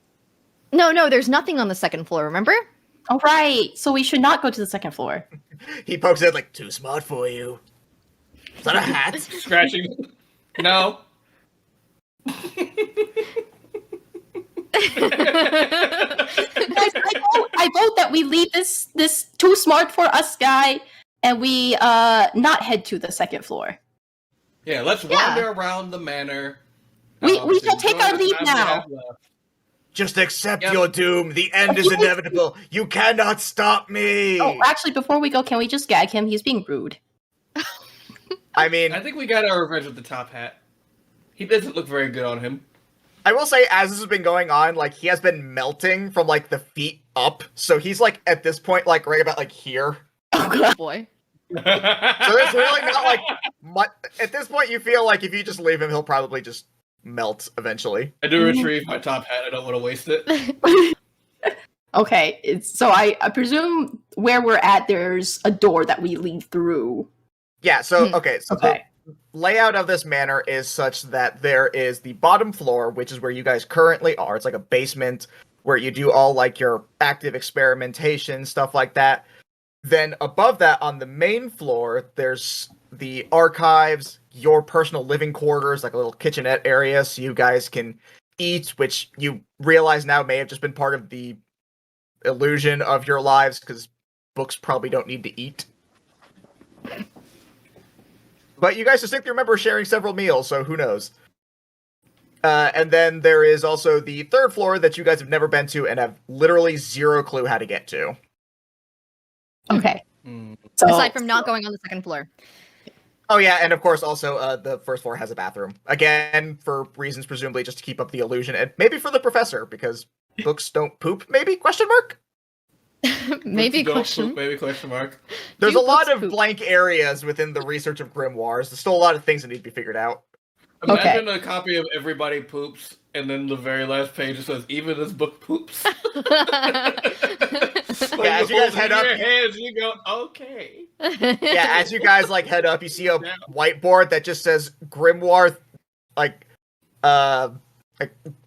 No, there's nothing on the second floor, remember? All right, so we should not go to the second floor. He pokes it like, too smart for you. Is that a hat? Scratching. No. Guys, I vote that we leave this too smart for us guy, and we not head to the second floor. Yeah, let's wander around the manor. We shall take our leave now. Just accept your doom. The end is inevitable. You cannot stop me. Oh, actually, before we go, can we just gag him? He's being rude. I mean, I think we got our revenge with the top hat. He doesn't look very good on him. I will say, as this has been going on, like, he has been melting from, like, the feet up. So he's, like, at this point, like, right about, like, here. Oh boy. So there's really not, like, much. At this point, you feel like if you just leave him, he'll probably just melt eventually. I do retrieve my top hat. I don't want to waste it. Okay, so I presume where we're at, there's a door that we leave through. Yeah, so, okay, so the layout of this manor is such that there is the bottom floor, which is where you guys currently are. It's like a basement where you do all, like, your active experimentation, stuff like that. Then above that, on the main floor, there's the archives, your personal living quarters, like a little kitchenette area, so you guys can eat, which you realize now may have just been part of the illusion of your lives, because books probably don't need to eat. But you guys distinctly remember sharing several meals, so who knows? And then there is also the third floor that you guys have never been to and have literally zero clue how to get to. Okay. So, Aside from not going on the second floor. Oh yeah, and of course also the first floor has a bathroom. Again, for reasons presumably just to keep up the illusion, and maybe for the professor, because books don't poop, maybe? Question mark? Maybe Don't question. poop, maybe question mark. There's Do a lot books of poop? blank areas within the research of grimoires. There's still a lot of things that need to be figured out. Imagine a copy of Everybody Poops, and then the very last page it says, even this book poops. Like, Yeah, as you guys head up, your hands, you go, okay. yeah, as you guys like head up, you see a whiteboard that just says grimoire, like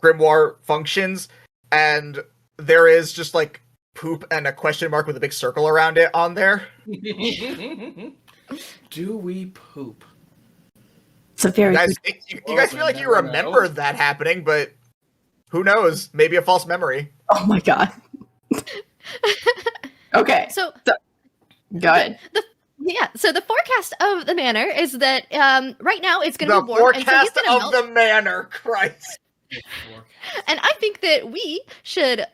grimoire functions, and there is just like poop and a question mark with a big circle around it on there. Do we poop? it's a very You guys, good... you guys feel like you remember that happening, but who knows? Maybe a false memory. Oh my god. Okay. So Go ahead. So the forecast of the manor is that right now it's going to The be warm, and so he's forecast going to of melt. the manor, Christ. And I think that we should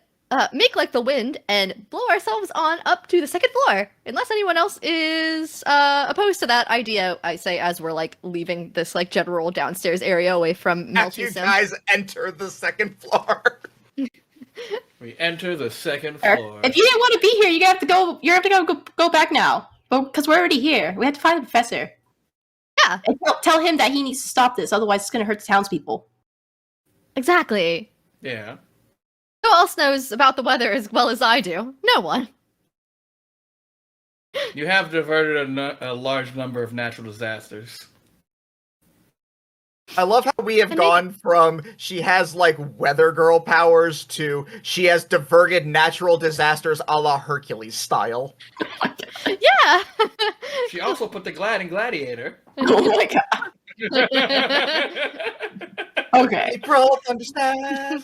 make like the wind and blow ourselves on up to the second floor, unless anyone else is opposed to that idea. I say as we're like leaving this like general downstairs area away from As Melty you Sim. guys enter the second floor. We enter the second Eric, floor. if you didn't want to be here, you have to go. You have to go back now, because we're already here. We have to find the professor. Yeah. And tell him that he needs to stop this, otherwise it's going to hurt the townspeople. Exactly. Yeah. Who else knows about the weather as well as I do? No one. You have diverted a large number of natural disasters. I love how we have And gone from she has like weather girl powers to she has diverted natural disasters a la Hercules style. Yeah. She also put the glad in Gladiator. Oh my god. Okay. April, understand.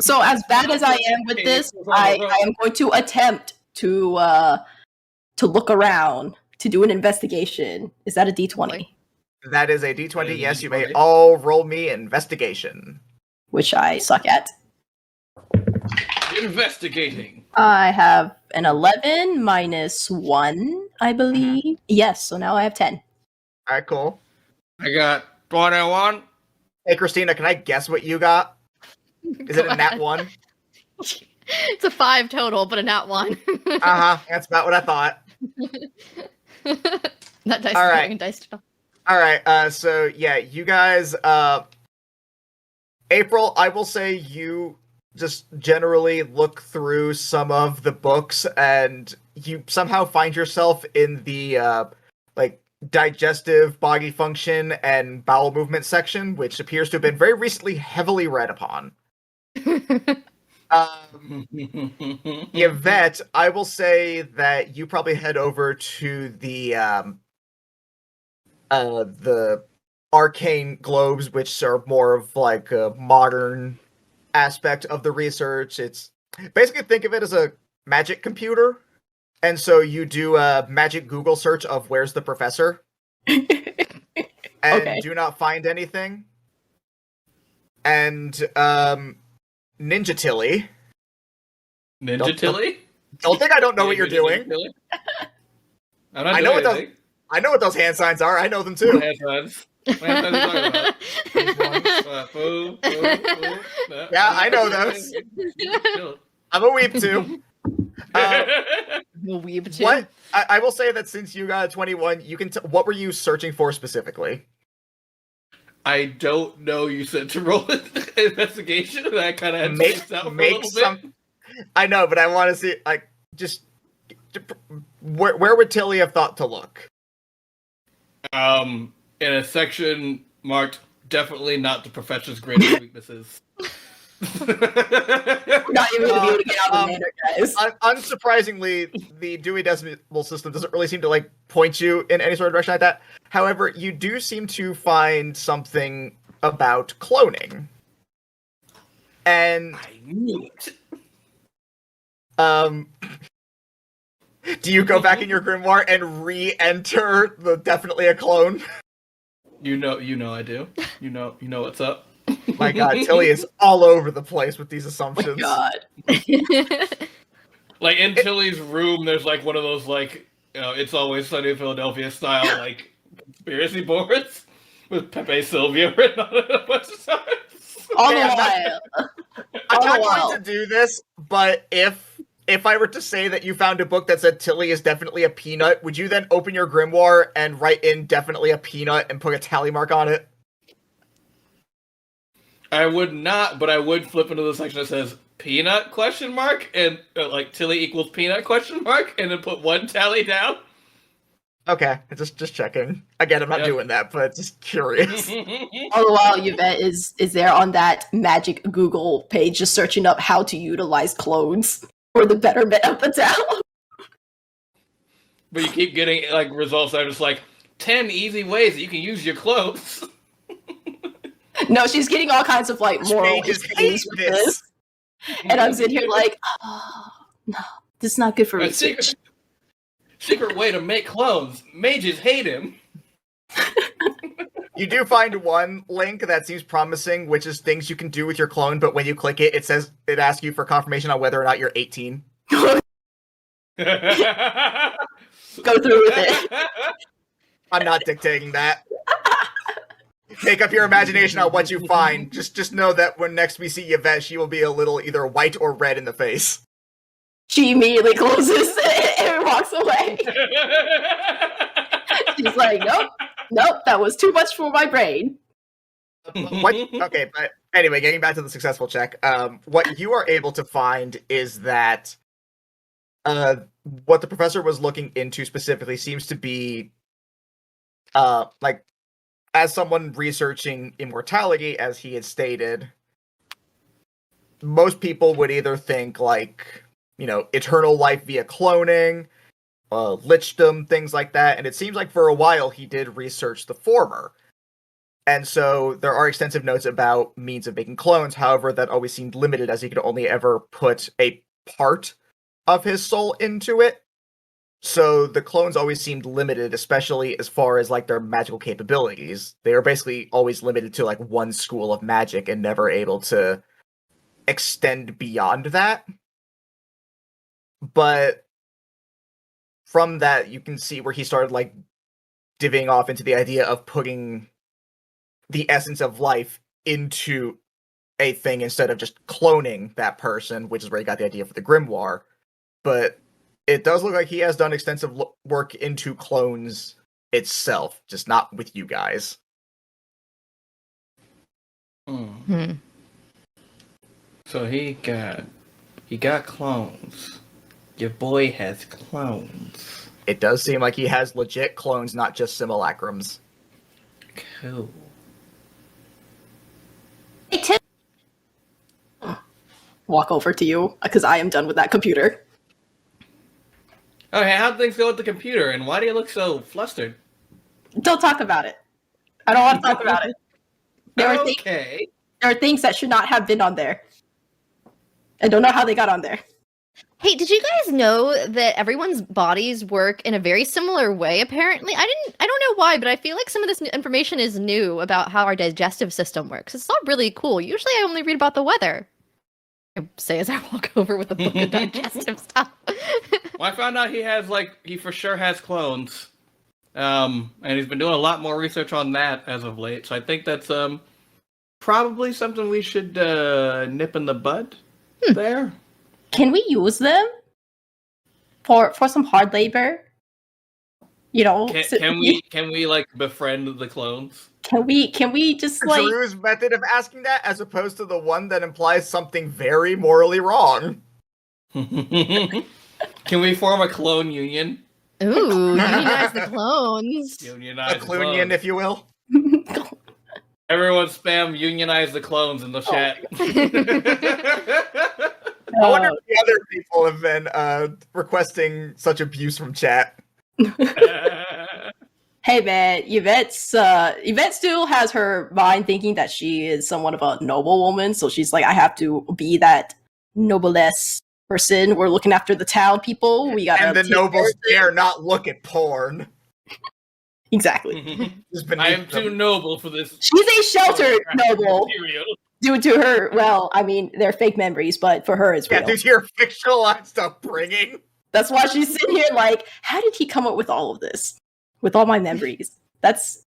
So as bad as I am with this, I am going to attempt to look around, to do an investigation. Is that a D20? That is a D20. Yes, you may all roll me investigation. Which I suck at. Investigating. I have an 11 minus 1, I believe. Yes, so now I have 10. Alright, cool. I got 21. Hey, Christina, can I guess what you got? Is it Go a nat ahead. 1? It's a 5 total, but a nat 1. Uh-huh, that's about what I thought. That dice All is right. going dice total. Alright, so yeah, you guys, April, I will say you just generally look through some of the books and you somehow find yourself in the, like, digestive body function and bowel movement section, which appears to have been very recently heavily read upon. Yvette, I will say that you probably head over to the arcane globes, which are more of like a modern aspect of the research. It's basically, think of it as a magic computer, and so you do a magic Google search of where's the professor, and Okay. do not find anything. And Ninja Tilly. Ninja Tilly? Don't think I don't know what you're doing. I'm not I know doing what anything. I know what those hand signs are. I know them too. Hand signs. What hand signs are you talking about? Boo, boo, boo. No. Yeah, I know those. I'm a weeb too. We'll weeb too. What I will say that since you got a 21, you can. What were you searching for specifically? I don't know. You said to roll an investigation, and I kind of had to Make space out for a little some. bit. I know, but I want to see. Like, just where would Tilly have thought to look? In a section marked "Definitely not the professor's greatest weaknesses." Not even going to be able to get out of the manor, guys. Unsurprisingly, the Dewey Decimal System doesn't really seem to like point you in any sort of direction like that. However, you do seem to find something about cloning, and I knew it. do you go back in your grimoire and re-enter the definitely a clone? You know I do. You know what's up. My God, Tilly is all over the place with these Oh assumptions. my god. Like in Tilly's room, there's like one of those like It's Always Sunny in Philadelphia style like conspiracy boards with Pepe Sylvia written on it a bunch of times. All the Okay, while. I'm not wow. going to do this, but if I were to say that you found a book that said Tilly is definitely a peanut, would you then open your grimoire and write in definitely a peanut and put a tally mark on it? I would not, but I would flip into the section that says peanut question mark and like Tilly equals peanut question mark and then put one tally down. Okay, just checking. Again, I'm not Yep. doing that, but just curious. All the while, Yvette is there on that magic Google page just searching up how to utilize clones for the betterment of the town. But you keep getting like results that are just like 10 easy ways that you can use your clothes. No, she's getting all kinds of like moral Mages histories hate with this. this. And I'm sitting here like, oh, no, this is not good for A research. secret way to make clones. Mages hate him. You do find one link that seems promising, which is things you can do with your clone, but when you click it, it asks you for confirmation on whether or not you're 18. Go through with it. I'm not dictating that. Make up your imagination on what you find. Just know that when next we see Yvette, she will be a little either white or red in the face. She immediately closes it and walks away. She's like, nope, that was too much for my brain. Okay, but anyway, getting back to the successful check, what you are able to find is that what the professor was looking into specifically seems to be like, as someone researching immortality, as he had stated, most people would either think like, eternal life via cloning, lichdom, things like that, and it seems like for a while he did research the former. And so there are extensive notes about means of making clones, however, that always seemed limited as he could only ever put a part of his soul into it. So the clones always seemed limited, especially as far as like their magical capabilities. They were basically always limited to like one school of magic and never able to extend beyond that. but from that, you can see where he started like divvying off into the idea of putting the essence of life into a thing instead of just cloning that person, which is where he got the idea for the grimoire. But it does look like he has done extensive work into clones itself, just not with you guys. Hmm. So he got clones. Your boy has clones. It does seem like he has legit clones, not just simulacrums. Cool. Hey, Tim. Walk over to you, because I am done with that computer. Okay, how'd things go with the computer, and why do you look so flustered? Don't talk about it. I don't want to talk about it. There are things that should not have been on there. I don't know how they got on there. Hey, did you guys know that everyone's bodies work in a very similar way, apparently? I don't know why, but I feel like some of this information is new about how our digestive system works. It's all really cool. Usually I only read about the weather. I say as I walk over with a book of digestive stuff. Well, I found out he for sure has clones. And he's been doing a lot more research on that as of late. So I think that's probably something we should nip in the bud there. Can we use them for some hard labor? You know, Can we like befriend the clones? Can we just like Drew's method of asking that, as opposed to the one that implies something very morally wrong. Can we form a clone union? Ooh, unionize the clones. Unionize A clunion, if you will. Everyone spam unionize the clones in the chat. I wonder if the other people have been requesting such abuse from chat. Hey man, Yvette still has her mind thinking that she is somewhat of a noble woman, so she's like, I have to be that noblesse person. We're looking after the town people. We got and the nobles dare not look at porn. Exactly. I am too noble for this. She's a sheltered noble. Material. Due to her, well, I mean, they're fake memories, but for her, it's real. Yeah, due to your fictionalized upbringing. That's why she's sitting here like, how did he come up with all of this? With all my memories.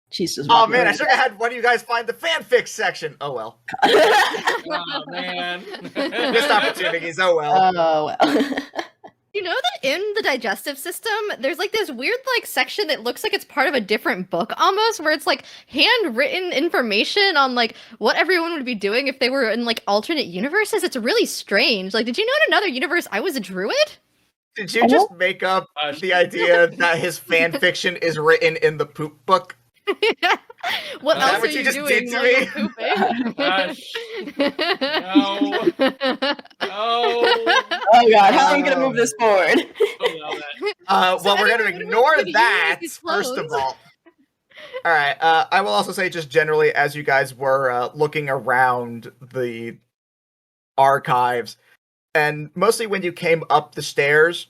She's just... Oh man, I should have had one of you guys find the fanfic section. Oh well. Oh man. Missed opportunities, oh well. Oh well. You know that in the digestive system, there's like this weird like section that looks like it's part of a different book almost, where it's like handwritten information on like what everyone would be doing if they were in like alternate universes. It's really strange. Like, did you know in another universe I was a druid? Did you just make up the idea that his fan fiction is written in the poop book? What Is that else what are you you just doing did to while me? you're pooping? Gosh. No. Oh. Oh god, how are we gonna move this forward? Well, we're going to anyway, ignore what are we gonna do that, with these first of clones? all. Alright, I will also say just generally, as you guys were looking around the archives, and mostly when you came up the stairs,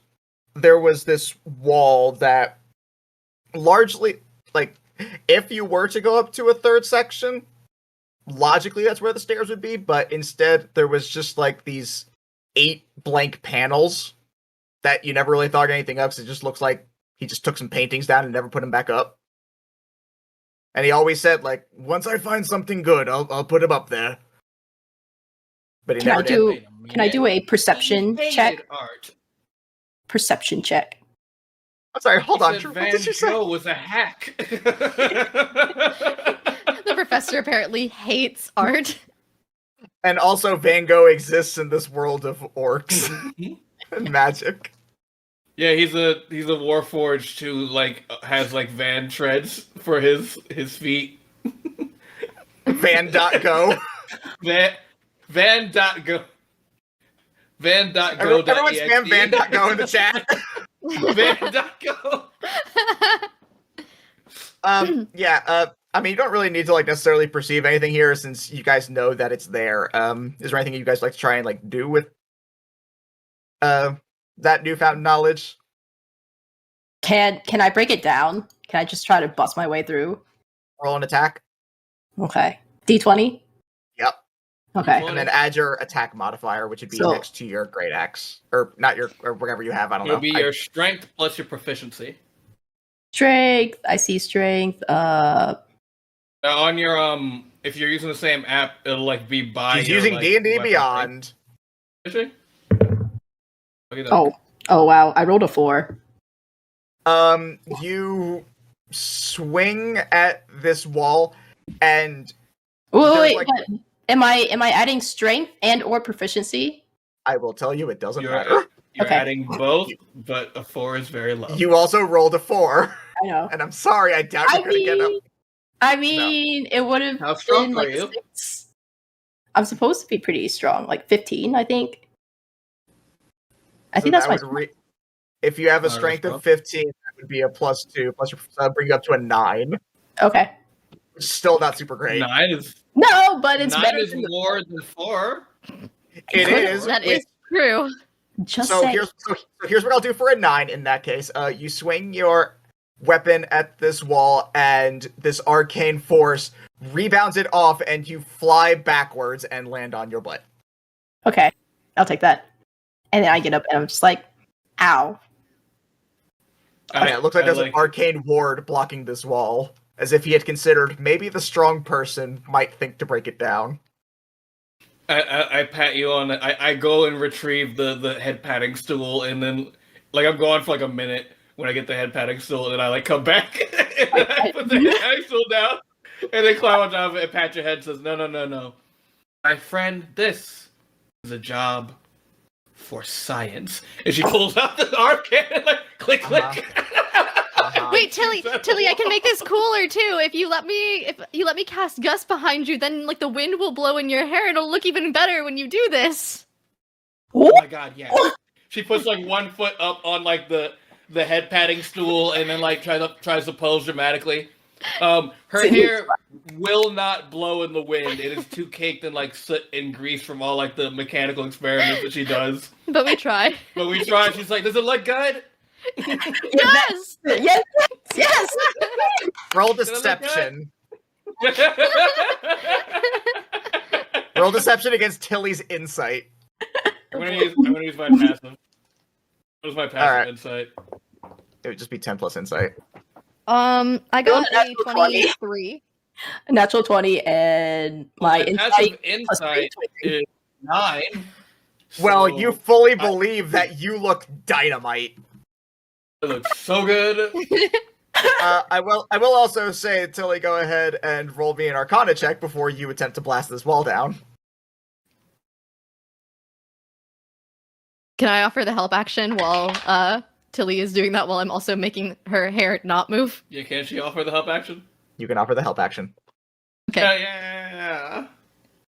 there was this wall that largely, like, if you were to go up to a third section, logically that's where the stairs would be, but instead there was just like these 8 blank panels that you never really thought anything of, so it just looks like he just took some paintings down and never put them back up. And he always said, like, once I find something good, I'll put him up there. But he never did. Can I do a perception check? Art. Perception check. I'm sorry, hold on. Said Drew, Van what did you say? Gogh was a hack. The professor apparently hates art. And also, Van Gogh exists in this world of orcs and magic. Yeah, he's a warforged who like has like Van treads for his feet. Van.go. Van.go. Van.go. Everyone spam Van.go in the chat. Van.go. I mean, you don't really need to like necessarily perceive anything here since you guys know that it's there. Is there anything you guys like to try and like do with that newfound knowledge? Can I break it down? Can I just try to bust my way through? Roll an attack. Okay. D20? Yep. Okay. And then add your attack modifier, which would be So- next to your great axe. Or not your, or whatever you have, I don't know. It'll be your strength plus your proficiency. Strength. I see strength. On your if you're using the same app, it'll like be by. She's your, using like, D&D weapon Beyond. Is she? Look at that. Oh wow! I rolled a 4. You swing at this wall, and Wait, There's, wait, like- but am I adding strength and or proficiency? I will tell you, it doesn't You're, matter. you're Okay. adding both, but a 4 is very low. You also rolled a 4, I know. and I'm sorry, I doubt you're gonna get up. I mean, it would have How strong been are like you? 6. I'm supposed to be pretty strong, like 15, I think. I think that's my. If you have a Alright, strength let's of 15, that would be a +2, plus your bring you up to a 9. Okay. Which is still not super great. 9 is No, but it's 9 better is than the more than 4. It is. That Wait, is true. just so saying. here's what I'll do for a 9 in that case. You swing your weapon at this wall, and this arcane force rebounds it off, and you fly backwards and land on your butt. Okay, I'll take that. And then I get up and I'm just like, ow. Yeah, it looks like there's an arcane ward blocking this wall, as if he had considered maybe the strong person might think to break it down. I pat you on it. I go and retrieve the head patting stool, and then like I'm gone for like a minute when I get the head patting stool, and then I like come back and then I put the head patting stool down, and then climb on top of it and pat your head and says, No. My friend, this is a job for science. And she pulls out the arcane and like click. Wait, Tilly, I can make this cooler too. If you let me cast Gust behind you, then like the wind will blow in your hair and it'll look even better when you do this. Oh my god, yeah. She puts like one foot up on like the head patting stool and then like tries to pose dramatically. Her hair will not blow in the wind. It is too caked in like soot and grease from all like the mechanical experiments that she does. But we try. But we try. She's like, does it look good? Yes! Yes. Roll Does it look deception. Roll deception against Tilly's insight. I'm gonna use my passive. What is my passive Alright. insight? It would just be 10 plus insight. I got Roll a a natural 20. 23. A natural 20 and my passive insight plus insight 23. is 9. Well, so you fully believe that you look dynamite. it looks so good. I will also say, Tilly, go ahead and roll me an Arcana check before you attempt to blast this wall down. Can I offer the help action while Tilly is doing that while I'm also making her hair not move? Yeah, can she offer the help action? You can offer the help action. Okay. Yeah.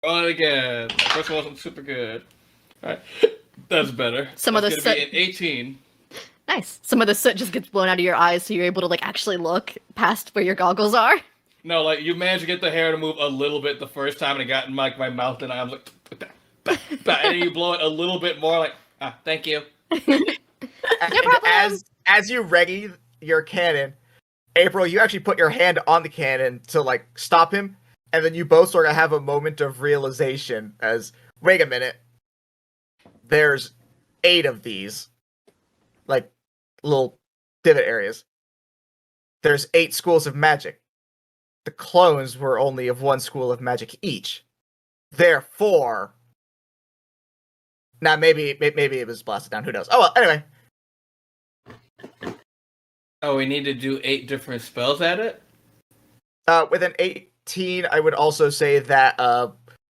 Roll it again. First one wasn't super good. Alright. That's better. Some of That's the gonna be soot- an 18. Nice. Some of the soot just gets blown out of your eyes so you're able to like actually look past where your goggles are. No, like you managed to get the hair to move a little bit the first time and it got in like my mouth and I was like and then you blow it a little bit more like thank you. And problem. as you ready your cannon, April, you actually put your hand on the cannon to like stop him, and then you both sort of have a moment of realization as, wait a minute, there's 8 of these, like little divot areas. There's 8 schools of magic. The clones were only of 1 school of magic each. Therefore, now maybe it was blasted down. Who knows? Oh well. Anyway, Oh, we need to do 8 different spells at it? with an 18, I would also say that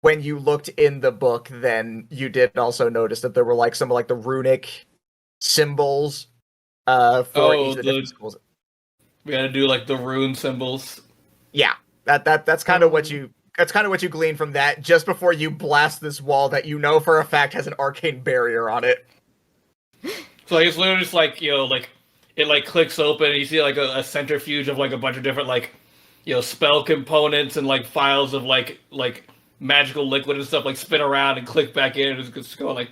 when you looked in the book, then you did also notice that there were like some of like the runic symbols for each of the different schools. We gotta do like the rune symbols. Yeah, that's kind of what you glean from that just before you blast this wall that you know for a fact has an arcane barrier on it. So like, it's literally just like, like it like clicks open and you see like a centrifuge of like a bunch of different like, spell components and like files of like magical liquid and stuff like spin around and click back in and it's just going like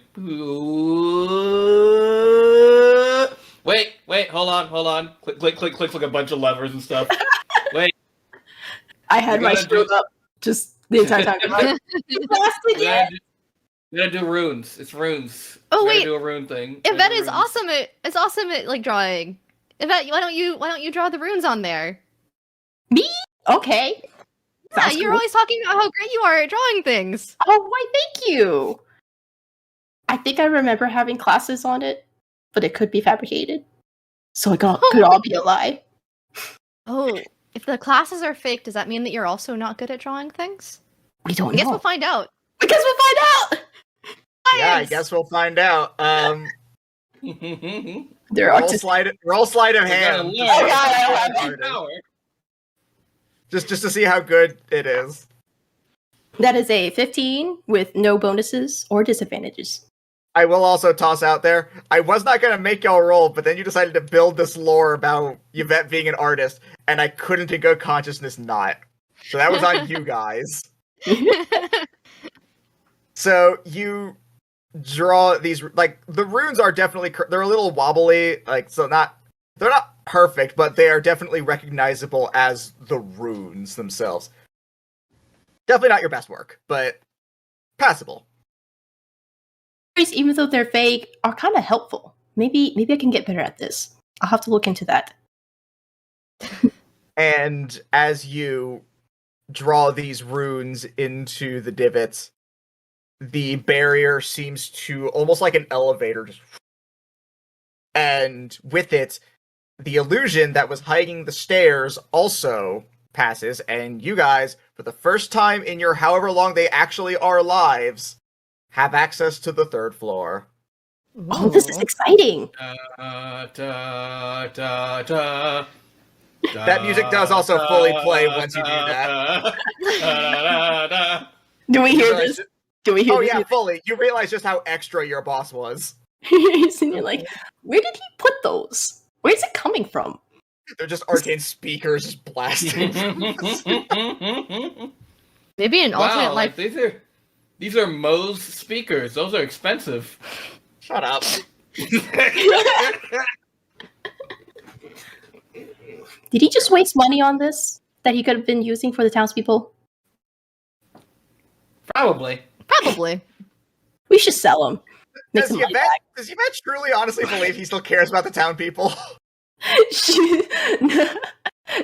wait, hold on. Click like a bunch of levers and stuff. Wait. I had You my gotta scroll up, just the entire time. You lost again. We gotta do runes. It's runes. Oh, We gotta wait. do a rune thing. Yvette is Runes. awesome at like drawing. Yvette, why don't you draw the runes on there? Me? Okay. Yeah, Sounds you're cool. always talking about how great you are at drawing things. Oh, why, thank you. I think I remember having classes on it, but it could be fabricated. So it could all be a lie. Oh, if the classes are fake, does that mean that you're also not good at drawing things? We don't I guess know. we'll find out. I guess we'll find out. Yeah, I guess we'll find out. There are roll sleight of hand. learn. Oh, God, I don't have Power. Just to see how good it is. That is a 15 with no bonuses or disadvantages. I will also toss out there, I was not going to make y'all roll, but then you decided to build this lore about Yvette being an artist, and I couldn't in good consciousness not. So that was on you guys. So you draw these, like, the runes are definitely, they're a little wobbly, like, so they're not perfect, but they are definitely recognizable as the runes themselves. Definitely not your best work, but passable. Even though they're fake, are kind of helpful. Maybe I can get better at this. I'll have to look into that. And as you draw these runes into the divots, the barrier seems to almost like an elevator just, and with it, the illusion that was hiding the stairs also passes, and you guys, for the first time in your however long they actually are lives, have access to the third floor. Oh, this is exciting. That music does also fully play once you do that. Do we hear this? Do we hear Oh this? yeah, fully. You realize just how extra your boss was. And you're like, where did he put those? Where's it coming from? They're just arcane speakers just blasting. Maybe an alternate life. Like, these are Moe's speakers. Those are expensive. Shut up. Did he just waste money on this that he could have been using for the townspeople? Probably. Probably. We should sell him. Make Does some money back. Yvette truly honestly believe he still cares about the town people?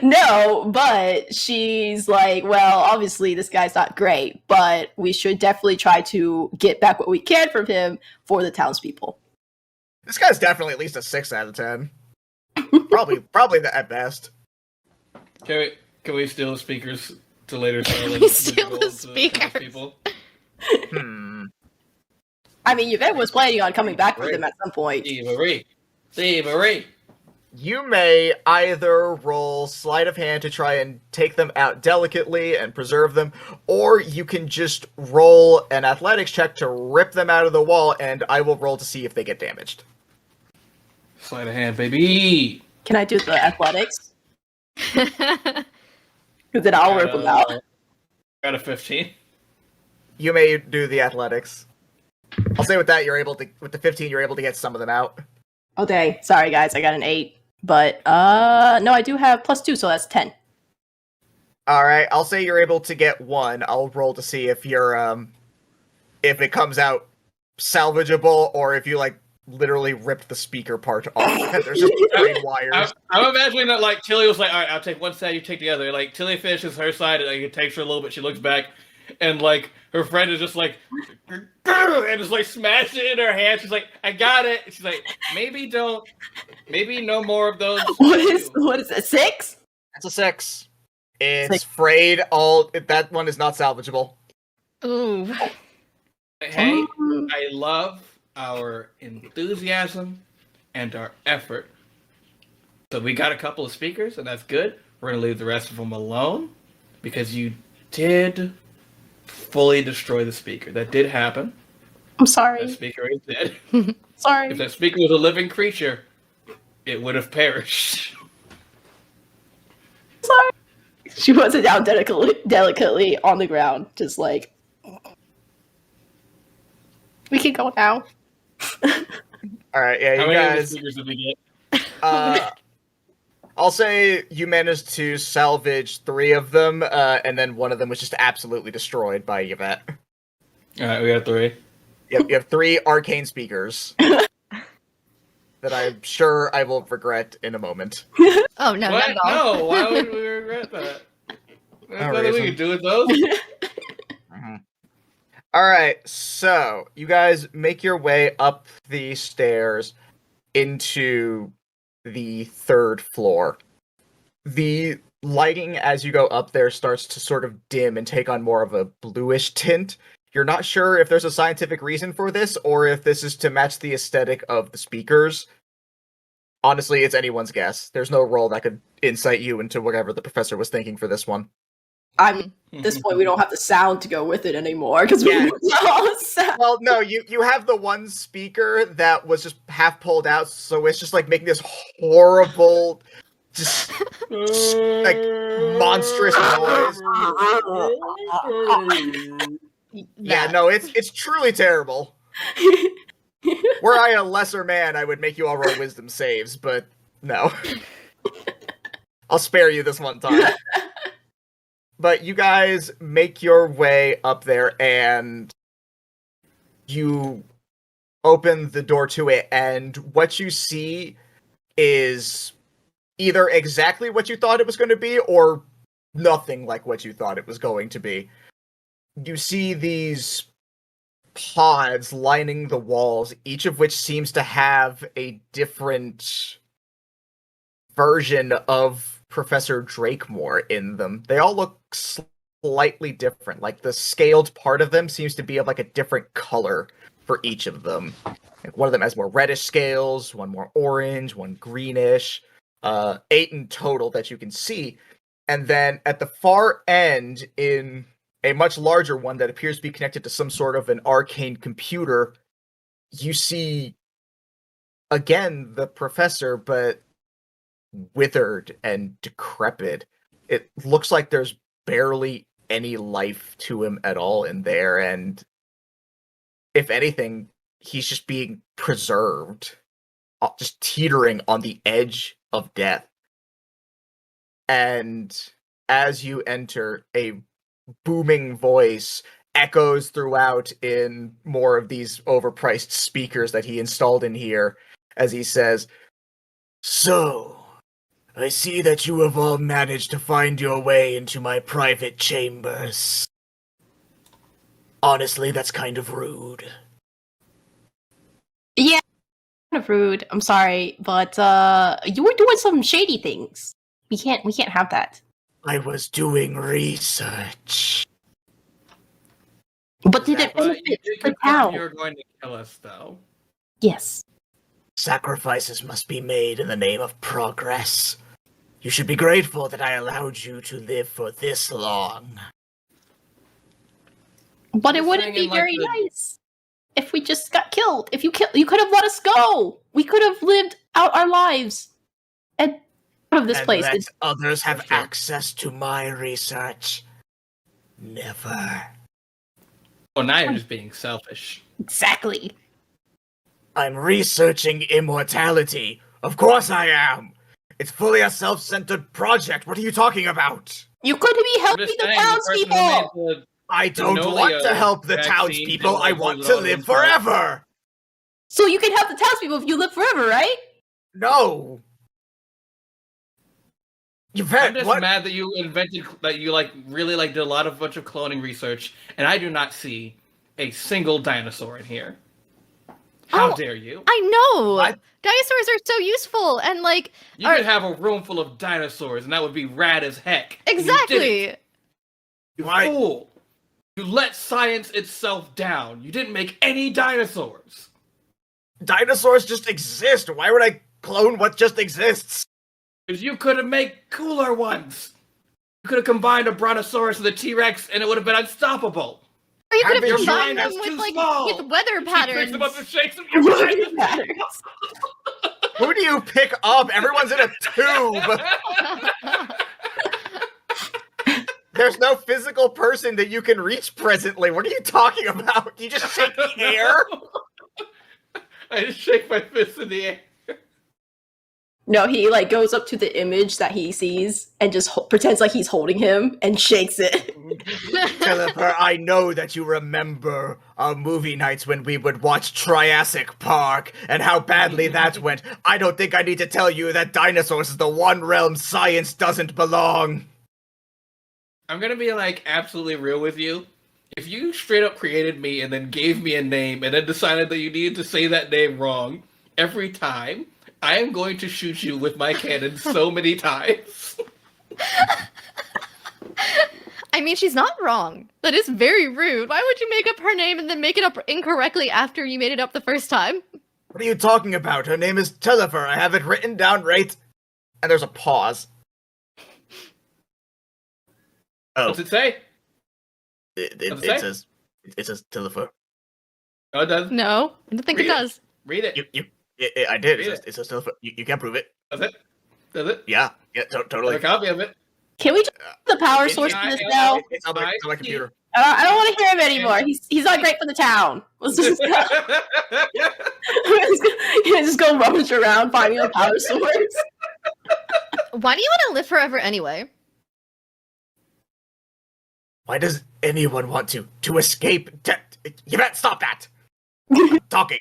No, but she's like, well, obviously this guy's not great, but we should definitely try to get back what we can from him for the townspeople. This guy's definitely at least a 6 out of 10. Probably at best. Can we steal the speakers to later sell them? We steal the speakers. People? I mean, Yvette was planning on coming back for them at some point. Thievery. You may either roll sleight of hand to try and take them out delicately and preserve them, or you can just roll an athletics check to rip them out of the wall, and I will roll to see if they get damaged. Sleight of hand, baby. Can I do the athletics? Because then I'll rip them out. Got a 15. You may do the athletics. I'll say with that, with the 15, you're able to get some of them out. Oh, dang. Sorry, guys. I got an 8. But, no, I do have +2, so that's 10. Alright, I'll say you're able to get 1. I'll roll to see if you're, if it comes out salvageable, or if you, like, literally ripped the speaker part off. There's just green wires. I'm imagining that, like, Tilly was like, alright, I'll take one side, you take the other. Like, Tilly finishes her side, and like, it takes her a little bit, she looks back, and, like, her friend is just like, and just, like, smash it in her hand. She's like, I got it. She's like, maybe no more of those. What is it, 6? That's a 6. It's 6. frayed. That one is not salvageable. Ooh. Hey, I love our enthusiasm and our effort. So we got a couple of speakers, and that's good. We're going to leave the rest of them alone, because you did fully destroy the speaker. That did happen. I'm sorry. That speaker is dead. Sorry. If that speaker was a living creature, it would have perished. Sorry. She wasn't down delicately on the ground, just like, we can go now. Alright, yeah, How you many of the guys... speakers did we get? I'll say you managed to salvage 3 of them, and then one of them was just absolutely destroyed by Yvette. Alright, we got 3. Yep, you have 3 arcane speakers that I'm sure I will regret in a moment. Oh no, What? not at all. No, why would we regret that? There's No nothing we reason. can do with those. Alright, so you guys make your way up the stairs into the 3rd floor. The lighting as you go up there starts to sort of dim and take on more of a bluish tint. You're not sure if there's a scientific reason for this or if this is to match the aesthetic of the speakers. Honestly, it's anyone's guess. There's no role that could insight you into whatever the professor was thinking for this one. At this point, we don't have the sound to go with it anymore because we Yeah. all the sound. Well, no, you have the one speaker that was just half pulled out, so it's just like making this horrible, just like monstrous noise. Yeah, no, it's truly terrible. Were I a lesser man, I would make you all roll wisdom saves, but no. I'll spare you this one time. But you guys make your way up there, and you open the door to it, and what you see is either exactly what you thought it was going to be, or nothing like what you thought it was going to be. You see these pods lining the walls, each of which seems to have a different version of Professor Drakemore in them. They all look slightly different. Like the scaled part of them seems to be of like a different color for each of them. Like one of them has more reddish scales, one more orange, one greenish. 8 in total that you can see. And then at the far end, in a much larger one that appears to be connected to some sort of an arcane computer, you see again the professor, but withered and decrepit. It looks like there's barely any life to him at all in there, and if anything, he's just being preserved, just teetering on the edge of death. And as you enter, a booming voice echoes throughout in more of these overpriced speakers that he installed in here as he says, "So, I see that you have all managed to find your way into my private chambers. Honestly, that's kind of rude." Yeah, kind of rude. I'm sorry, but you were doing some shady things. We can't have that. I was doing research. But did it But you benefit did the confirm town? you were going to kill us, though. Yes. Sacrifices must be made in the name of progress. You should be grateful that I allowed you to live for this long. But it Just wouldn't saying be in, like, very the- nice if we just got killed. If you could have let us go. We could have lived out our lives and out of this And place. let others have For sure. access to my research. Never. Oh, now you're just being selfish. Exactly. I'm researching immortality. Of course I am. It's fully a self-centered project. What are you talking about? You could be I'm helping just the saying, the person who made townspeople. the- I don't Nolia want to help the vaccine townspeople. and, I like, want hold to it all live in place. forever. So you can help the townspeople if you live forever, right? No. I'm Yvette, just what? mad that you invented, that you really did a lot of bunch of cloning research, and I do not see a single dinosaur in here. How Oh, dare you? I know. What? Dinosaurs are so useful, and like You could have a room full of dinosaurs, and that would be rad as heck. and you didn't. exactly. You Why- fool! You let science itself down. You didn't make any dinosaurs. Dinosaurs just exist. Why would I clone what just exists? Because you could have made cooler ones. You could have combined a Brontosaurus with a T-Rex, and it would have been unstoppable. Or you could Have have your combined mind them is with too like small. with weather She patterns. picks them up and shakes them. Weather patterns. Who do you pick up? Everyone's in a tube. There's no physical person that you can reach presently. What are you talking about? You just shake the air? I just shake my fist in the air. No, he like goes up to the image that he sees and just pretends like he's holding him and shakes it. Jennifer, I know that you remember our movie nights when we would watch Triassic Park and how badly that went. I don't think I need to tell you that dinosaurs is the one realm science doesn't belong. I'm gonna be like absolutely real with you. If you straight up created me and then gave me a name and then decided that you needed to say that name wrong every time, I am going to shoot you with my cannon so many times. I mean, she's not wrong. That is very rude. Why would you make up her name and then make it up incorrectly after you made it up the first time? What are you talking about? Her name is Jennifer. I have it written down right. And there's a pause. Oh, What's it say? it says Jennifer. Oh, it does. No, I don't think it Read it. does. Read it. I did. Read It says Jennifer. You can't prove it. Does it? Does it? Yeah, Have totally. a copy of it. Can we just the power source for this now? It's on my computer. I don't want to hear him anymore. He's not great for the town. Let's just just go rummage around finding a power source. Why do you want to live forever anyway? Why does anyone want to escape death? You better stop that. I'm talking.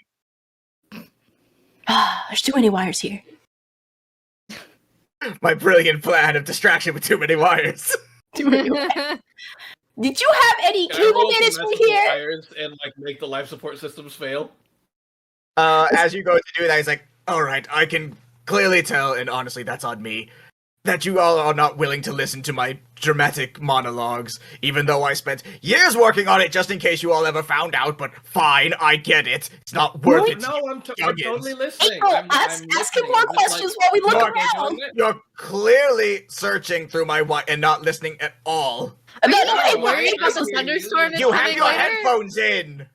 There's too many wires here. My brilliant plan of distraction with too many wires. Too many wires. Did you have any Can I cable roll some management message here? wires and like make the life support systems fail? As you go to do that, he's like, all right, I can clearly tell, and honestly, that's on me, that you all are not willing to listen to my dramatic monologues, even though I spent years working on it just in case you all ever found out, but fine, I get it. It's not worth it. No, I'm youngins. totally listening. April, I'm ask him listening. more I'm just questions while we look Look, around. You're clearly searching through my and not listening at all. Are you No, not I worried worry. about the thunderstorm that's You have coming your later? headphones in.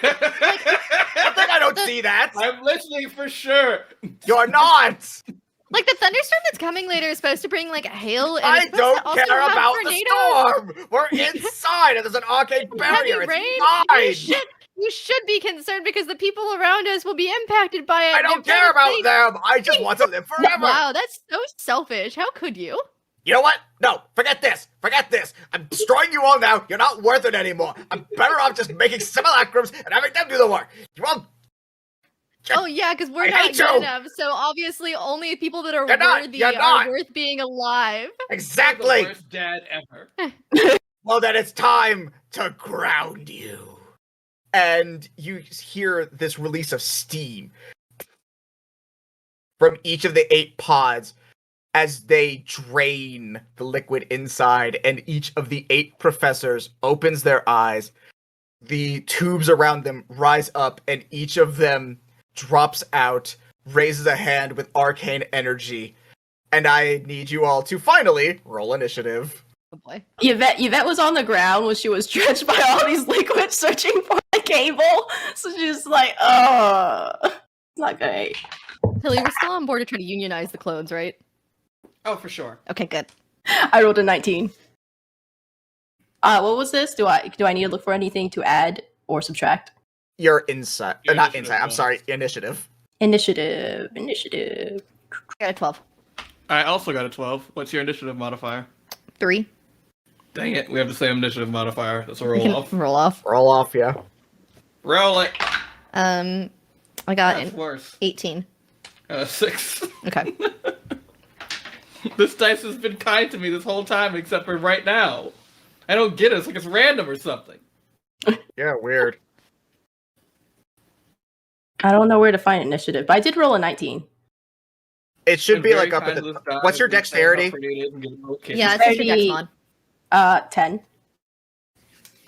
I think I don't see that. I'm listening for sure. You're not. Like, the thunderstorm that's coming later is supposed to bring, like, hail, and I it's supposed don't to also care have about tornadoes. the storm. We're inside, and there's an arcade barrier. Heavy rain. It's fine. You should be concerned because the people around us will be impacted by it. I and don't if they're care about safe- them. I just want to live forever. Wow, that's so selfish. How could you? You know what? No, forget this. Forget this. I'm destroying you all now. You're not worth it anymore. I'm better off just making simulacrums and having them do the work. You all... Oh yeah, because we're I not hate you. good enough. So obviously, only people that are You're not. worthy You're are not. worth being alive. Exactly. The worst dad ever. Well, then it's time to ground you. And you hear this release of steam from each of the 8 pods as they drain the liquid inside, and each of the 8 professors opens their eyes. The tubes around them rise up, and each of them drops out, raises a hand with arcane energy. And I need you all to finally roll initiative. Oh boy. Yvette was on the ground when she was drenched by all these liquids searching for the cable. So she's like, it's not great. Tilly, we're still on board to try to unionize the clones, right? Oh, for sure. Okay, good. I rolled a 19. What was this? Do I need to look for anything to add or subtract? Your insight. Your Not initiative insight, I'm bonus. sorry, initiative. Initiative. I got a 12. I also got a 12. What's your initiative modifier? 3. Dang it, we have the same initiative modifier. That's a You roll can off. roll off. Roll off, yeah. Roll it. I got That's an worse. 18. 6. Okay. This dice has been kind to me this whole time, except for right now. I don't get it. It's like it's random or something. Yeah, weird. I don't know where to find initiative, but I did roll a 19. It should I'm be very like up kind at to the... this guy. What's your He's saying how dexterity? pretty it is and getting a little kiss. Yeah, it's just your dex Ready. mod. 10.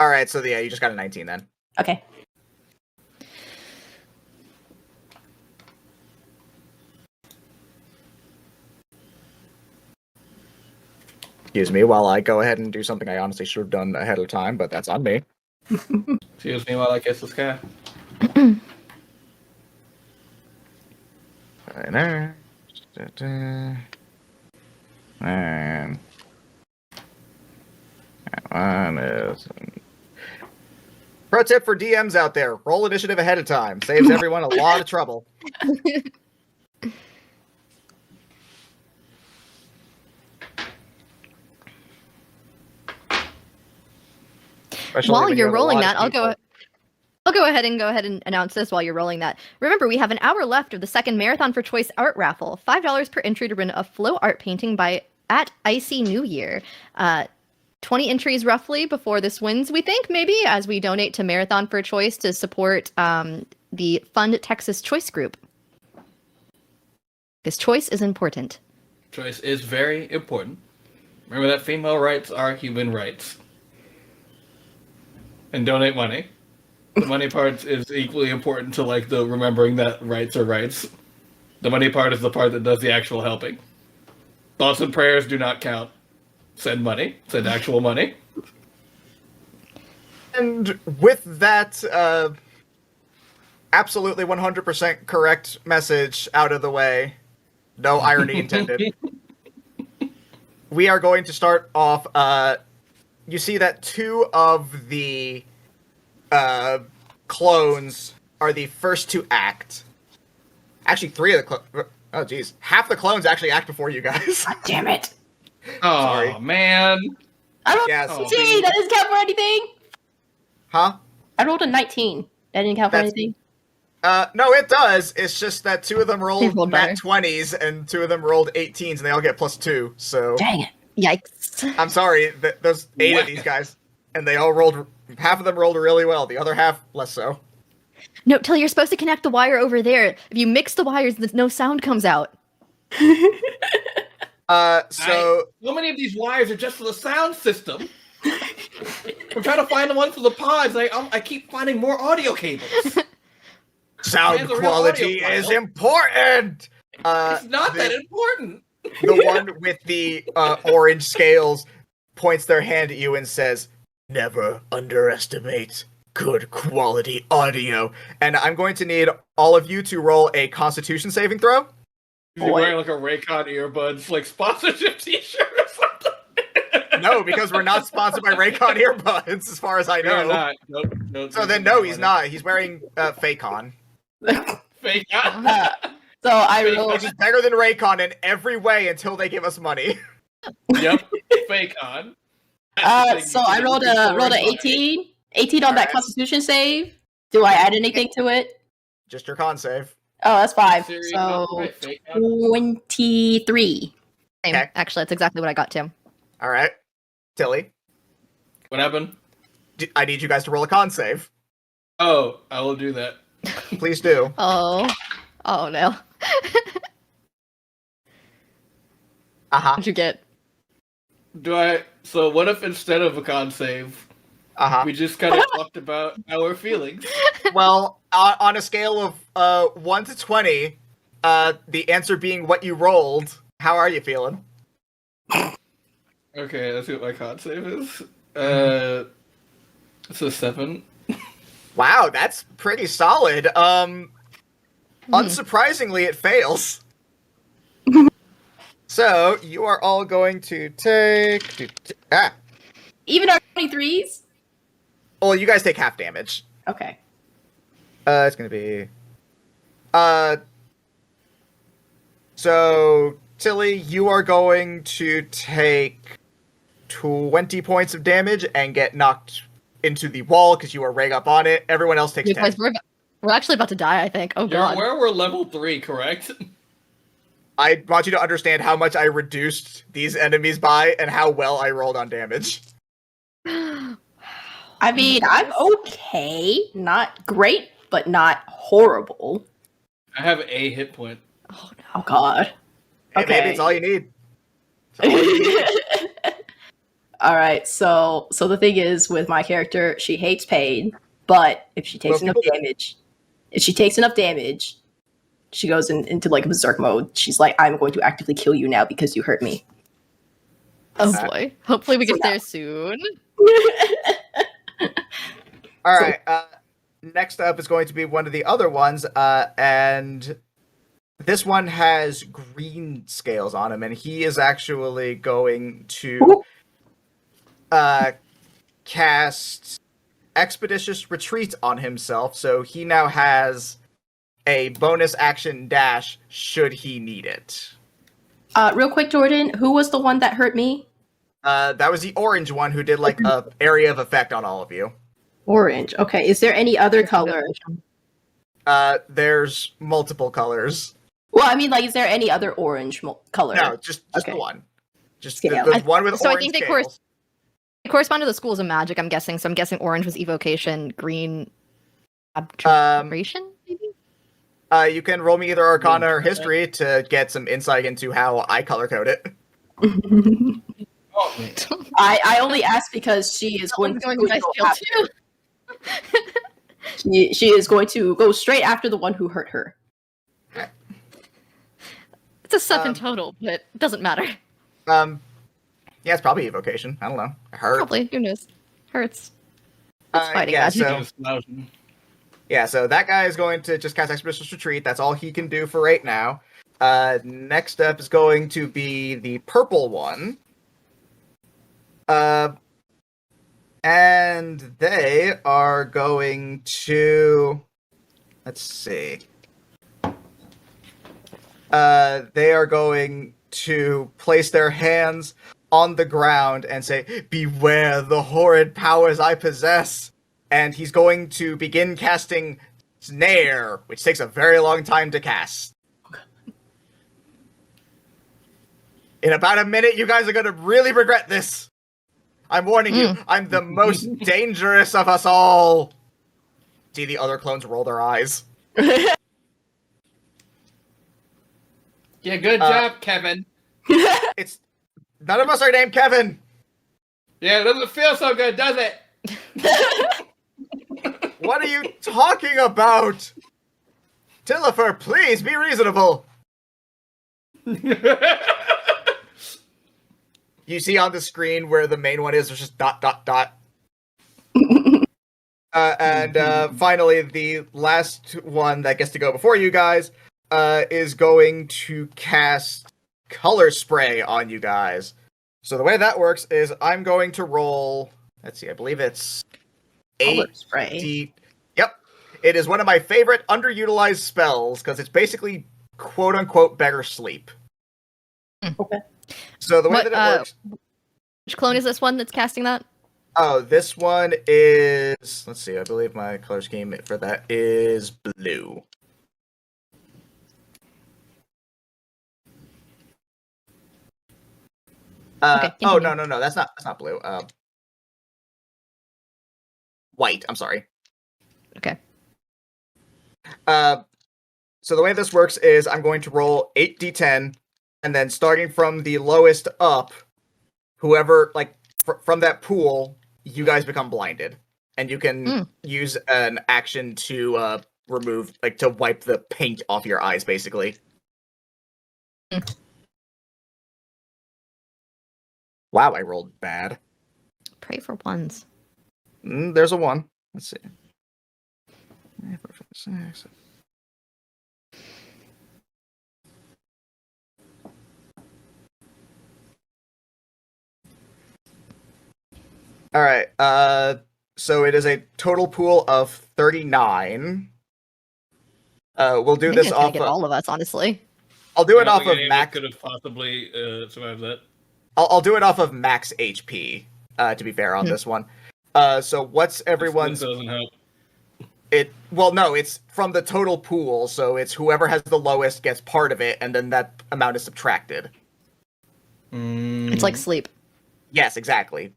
Alright, so yeah, you just got a 19 then. Okay. Excuse me while I go ahead and do something I honestly should have done ahead of time, but that's on me. Excuse me while I kiss this guy. Right there. And that one is Pro tip for DMs out there: roll initiative ahead of time. Saves everyone a lot of trouble. Especially While when you you're have a rolling lot of that, I'll people. go ahead and announce this while you're rolling that. Remember, we have an hour left of the second Marathon for Choice art raffle. $5 per entry to win a flow art painting by at Icy New Year. 20 entries roughly before this wins, we think, maybe, as we donate to Marathon for Choice to support the Fund Texas Choice Group. Because choice is important. Choice is very important. Remember that female rights are human rights. And donate money. The money part is equally important to like the remembering that rights are rights. The money part is the part that does the actual helping. Thoughts and prayers do not count. Send money. Send actual money. And with that absolutely 100% correct message out of the way, no irony intended, we are going to start off. You see that two of the clones are the first to act. Actually, three of the clones. Oh, geez. Half the clones actually act before you guys. God damn it. Oh, Sorry. man. I rolled Yes. a 19. That doesn't count for anything. Huh? I rolled a 19. That didn't count for That's- anything. No, it does. It's just that two of them rolled rolled nat better. 20s and two of them rolled 18s, and they all get +2. So Dang it. Yikes. I'm sorry. There's 8 of these guys, and they all rolled. Half of them rolled really well. The other half less so. No, Tilly, you're supposed to connect the wire over there. If you mix the wires, no sound comes out. So So many of these wires are just for the sound system. I'm trying to find the one for the pods. I keep finding more audio cables. sound There's a real quality audio is file. important. It's not that important. The one with the orange scales points their hand at you and says, "Never underestimate good quality audio." And I'm going to need all of you to roll a Constitution saving throw. You're wearing like a Raycon earbuds, like sponsorship T-shirt or something. No, because we're not sponsored by Raycon earbuds, as far as I You're know. not. Nope. So then, no, he's not. He's wearing Faycon, Fake. So I rolled. which is better than Raycon in every way until they give us money. Yep. Fake on. So I rolled a 18. 18 on that Alright. Constitution save. Do I add anything to it? Just your con save. Oh, that's 5. Serious, So right, fake on. 23. Same. Okay. Actually, that's exactly what I got too. All right. Tilly, What happened? I need you guys to roll a con save. Oh, I will do that. Please do. Oh no. Uh-huh. What'd you get? So what if instead of a con save, Uh-huh. we just kind of talked about our feelings? Well, on a scale of 1 to 20, the answer being what you rolled, how are you feeling? Okay, let's see what my con save is. It's a 7. Wow, that's pretty solid. Unsurprisingly, it fails. So, you are all going to take... Even our 23s? Well, you guys take half damage. Okay. It's gonna be... So, Tilly, you are going to take 20 points of damage and get knocked into the wall because you are right up on it. Everyone else takes You 10. guys, we're actually about to die, I think. Oh You're god. aware we're level 3, correct? I want you to understand how much I reduced these enemies by and how well I rolled on damage. I mean, I'm okay. Not great, but not horrible. I have a hit point. Oh no. Oh, God. Hey, Okay. maybe it's all you need. It's all you need. All right, so the thing is with my character, she hates pain, but if she takes Well, enough damage, she goes into like berserk mode. She's like, I'm going to actively kill you now because you hurt me. Oh boy. Hopefully we So get there soon. All right. Next up is going to be one of the other ones, and this one has green scales on him, and he is actually going to cast Expeditious Retreat on himself, so he now has a bonus action dash should he need it. Real quick, Jordan, who was the one that hurt me? That was the orange one who did like a area of effect on all of you. Orange. Okay. Is there any other color? There's multiple colors. Well, I mean, like, is there any other orange color? No, just Okay. the one. Just Scale. the one with So I orange think they scales. correspond to the schools of magic, I'm guessing. So I'm guessing orange was evocation, green Um, abjuration, maybe? You can roll me either Arcana or History to get some insight into how I color code it. Oh, I only asked because she is going Someone's to going to go dice jail too. she is going to go straight after the one who hurt her. It's a 7 total, but it doesn't matter. Yeah, it's probably evocation. I don't know. It hurt. Probably, who knows? Hurts. It's fighting yeah, magic. so that guy is going to just cast Expeditious Retreat. That's all he can do for right now. Next up is going to be the purple one. And they are going to... Let's see. They are going to place their hands on the ground and say, "Beware the horrid powers I possess." And he's going to begin casting Snare, which takes a very long time to cast. In about a minute, you guys are going to really regret this. I'm warning you, I'm the most dangerous of us all. See the other clones roll their eyes. Yeah, good job, Kevin. It's none of us are named Kevin. Yeah, it doesn't feel so good, does it? What are you talking about? Tilifer, please be reasonable. You see on the screen where the main one is, there's just ... And finally, the last one that gets to go before you guys is going to cast Color Spray on you guys. So the way that works is I'm going to roll... Let's see, I believe it's... Color Spray. Yep. It is one of my favorite underutilized spells, because it's basically quote-unquote better sleep. Okay. So the way that it works... Which clone is this one that's casting that? Oh, this one is... Let's see, I believe my color scheme for that is blue. Okay, oh, continue. no, that's not blue. White, I'm sorry. Okay. So the way this works is I'm going to roll 8d10, and then starting from the lowest up, whoever, like, from that pool, you guys become blinded. And you can use an action to remove, like, to wipe the paint off your eyes, basically. Wow, I rolled bad. Pray for ones. There's a 1. Let's see. 4, 5, 6. Alright, so it is a total pool of 39. We'll do this off get all of us, honestly. I'll do it off of max. Could have possibly survived that. I'll do it off of max HP. To be fair on this one. So what's everyone's? Doesn't help. No, it's from the total pool. So it's whoever has the lowest gets part of it, and then that amount is subtracted. It's like sleep. Yes, exactly.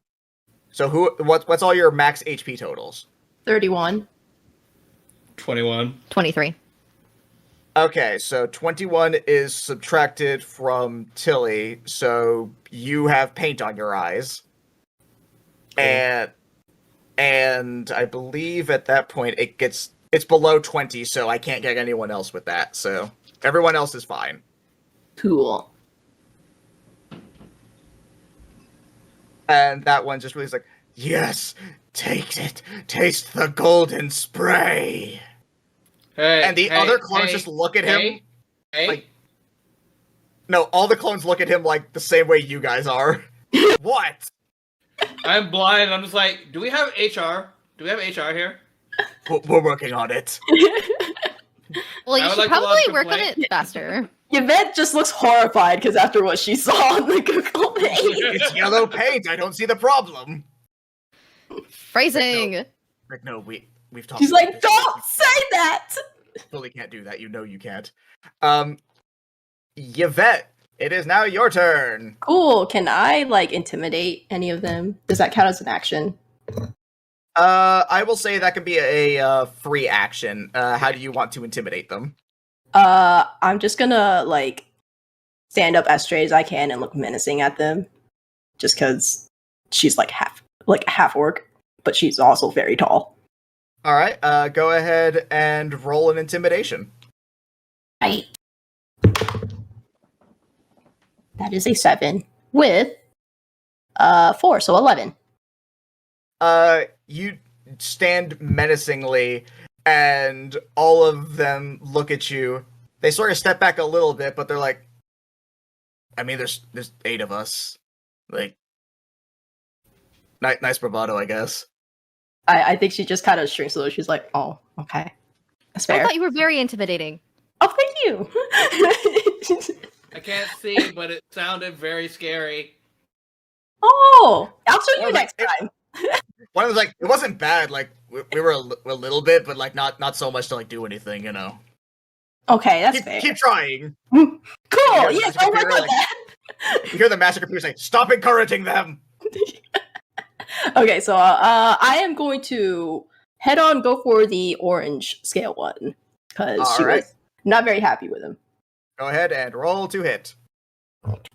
So what's all your max HP totals? 31. 21. 23. Okay, so 21 is subtracted from Tilly, so you have paint on your eyes. Cool. And I believe at that point it's below 20, so I can't get anyone else with that. So everyone else is fine. Cool. And that one just really is like, yes, take it, taste the golden spray. Hey, And the other clones just look at him. Like, no, all the clones look at him like the same way you guys are. What? I'm blind. I'm just like, do we have HR? Do we have HR here? We're working on it. Well, you I would should like to probably lodge a work on complaint. it faster. Yvette just looks horrified because after what she saw on the Google page. It's yellow paint. I don't see the problem. Phrasing. Rick, no, we've talked. She's about like, this. don't say that! Fully can't do that. You know you can't. Yvette, it is now your turn. Cool. Can I, like, intimidate any of them? Does that count as an action? I will say that could be a free action. How do you want to intimidate them? I'm just gonna, like, stand up as straight as I can and look menacing at them. Just because she's, like, half orc, but she's also very tall. All right. Go ahead and roll an intimidation. Right. That is a 7 with 4, so 11. You stand menacingly, and all of them look at you. They sort of step back a little bit, but they're like, I mean, there's 8 of us. Like, nice bravado, I guess. I think she just kind of shrinks a little. She's like, oh, okay. That's I fair. thought you were very intimidating. Oh, thank you. I can't see, but it sounded very scary. Oh, I'll show you Well, next time. One of them's like, it wasn't bad. Like, we were a little bit, but like not so much to like do anything, you know. Okay, that's fair. Keep trying. Cool. Yeah, Yes, that's I'll work computer, on that. You hear the master computer say, "Stop encouraging them." Okay, so I am going to head on go for the orange scale one because she Alright. was not very happy with him. Go ahead and roll to hit.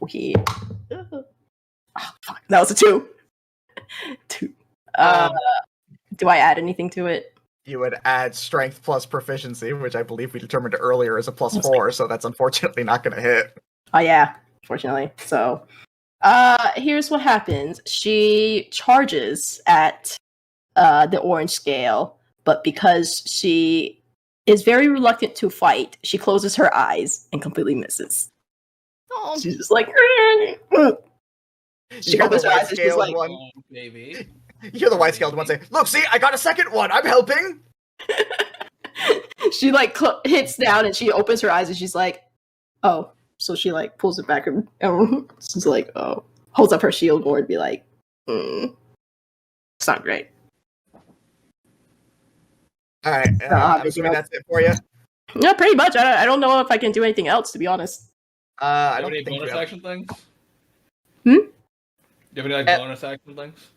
Okay. Oh, fuck. That was a 2. 2. Do I add anything to it? You would add strength plus proficiency, which I believe we determined earlier is a +4, so that's unfortunately not going to hit. Oh yeah, fortunately. So, here's what happens. She charges at the orange scale, but because she is very reluctant to fight, she closes her eyes and completely misses. Oh, She's just like, she You hear the opens her eyes and she's white-scaled like, one. Oh, baby. You hear the white-scaled one say, "Look, see, I got a second one. I'm helping." she like hits down and she opens her eyes and she's like, oh. So she like pulls it back and she's like, oh, holds up her shield board and be like, it's not great. All right, I'm assuming that's it for you. Yeah, pretty much. I don't know if I can do anything else, to be honest. I Do don't you have any think bonus you have. action things? Hmm? Do you have any like Uh, bonus action things?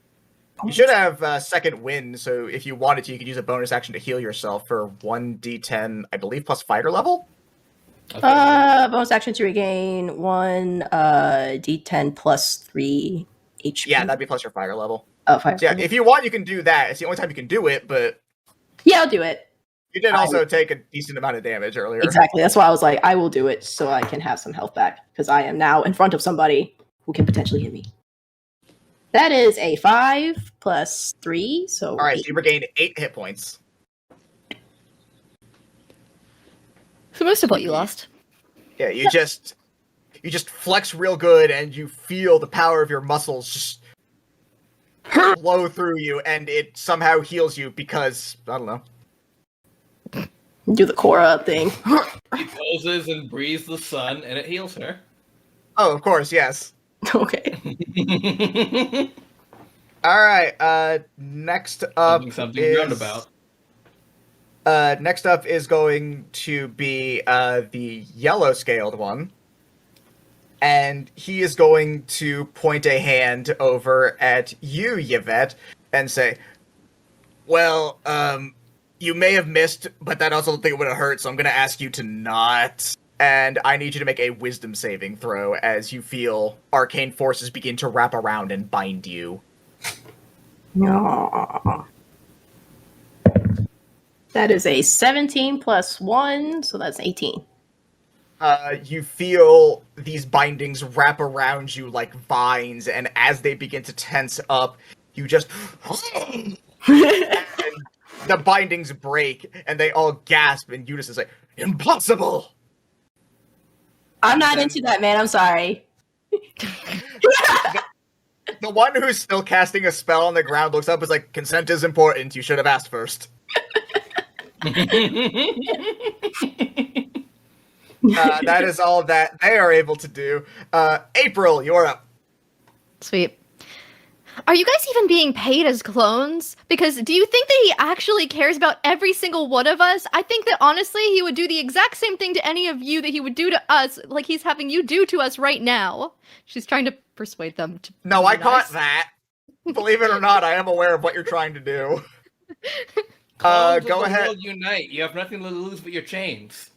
You should have second wind, so if you wanted to, you could use a bonus action to heal yourself for 1d10, I believe, plus fighter level. Okay. Bonus action to regain 1 d10 plus 3 HP. Yeah, that'd be plus your fire level. Oh, 5. So yeah, if you want, you can do that. It's the only time you can do it, but Yeah, I'll do it. you did also take a decent amount of damage earlier. Exactly. That's why I was like, I will do it so I can have some health back because I am now in front of somebody who can potentially hit me. That is a 5 plus 3, so All right, 8. so you regained 8 hit points. so most of what you lost. Yeah, you just flex real good, and you feel the power of your muscles just flow through you, and it somehow heals you because I don't know. Do the Korra thing. She poses and breathes the sun, and it heals her. Oh, of course, yes. Okay. All right. Next up something is roundabout. Next up is going to be the yellow scaled one, and he is going to point a hand over at you, Yvette, and say, "Well, you may have missed, but that also think it would have hurt, so I'm going to ask you to not. And I need you to make a wisdom saving throw as you feel arcane forces begin to wrap around and bind you." Aww. That is a 17 plus 1, so that's 18. You feel these bindings wrap around you like vines, and as they begin to tense up, you just... and the bindings break, and they all gasp, and Eunice is like, "Impossible!" I'm not into that, man. I'm sorry. the one who's still casting a spell on the ground looks up and is like, consent is important, you should have asked first. That is all that they are able to do. April, you're up. Sweet. Are you guys even being paid as clones? Because do you think that he actually cares about every single one of us? I think that honestly, he would do the exact same thing to any of you that he would do to us, like he's having you do to us right now. She's trying to persuade them to. No, I caught that. Believe it or not, I am aware of what you're trying to do. Clones Go of the ahead. world unite. You have nothing to lose but your chains.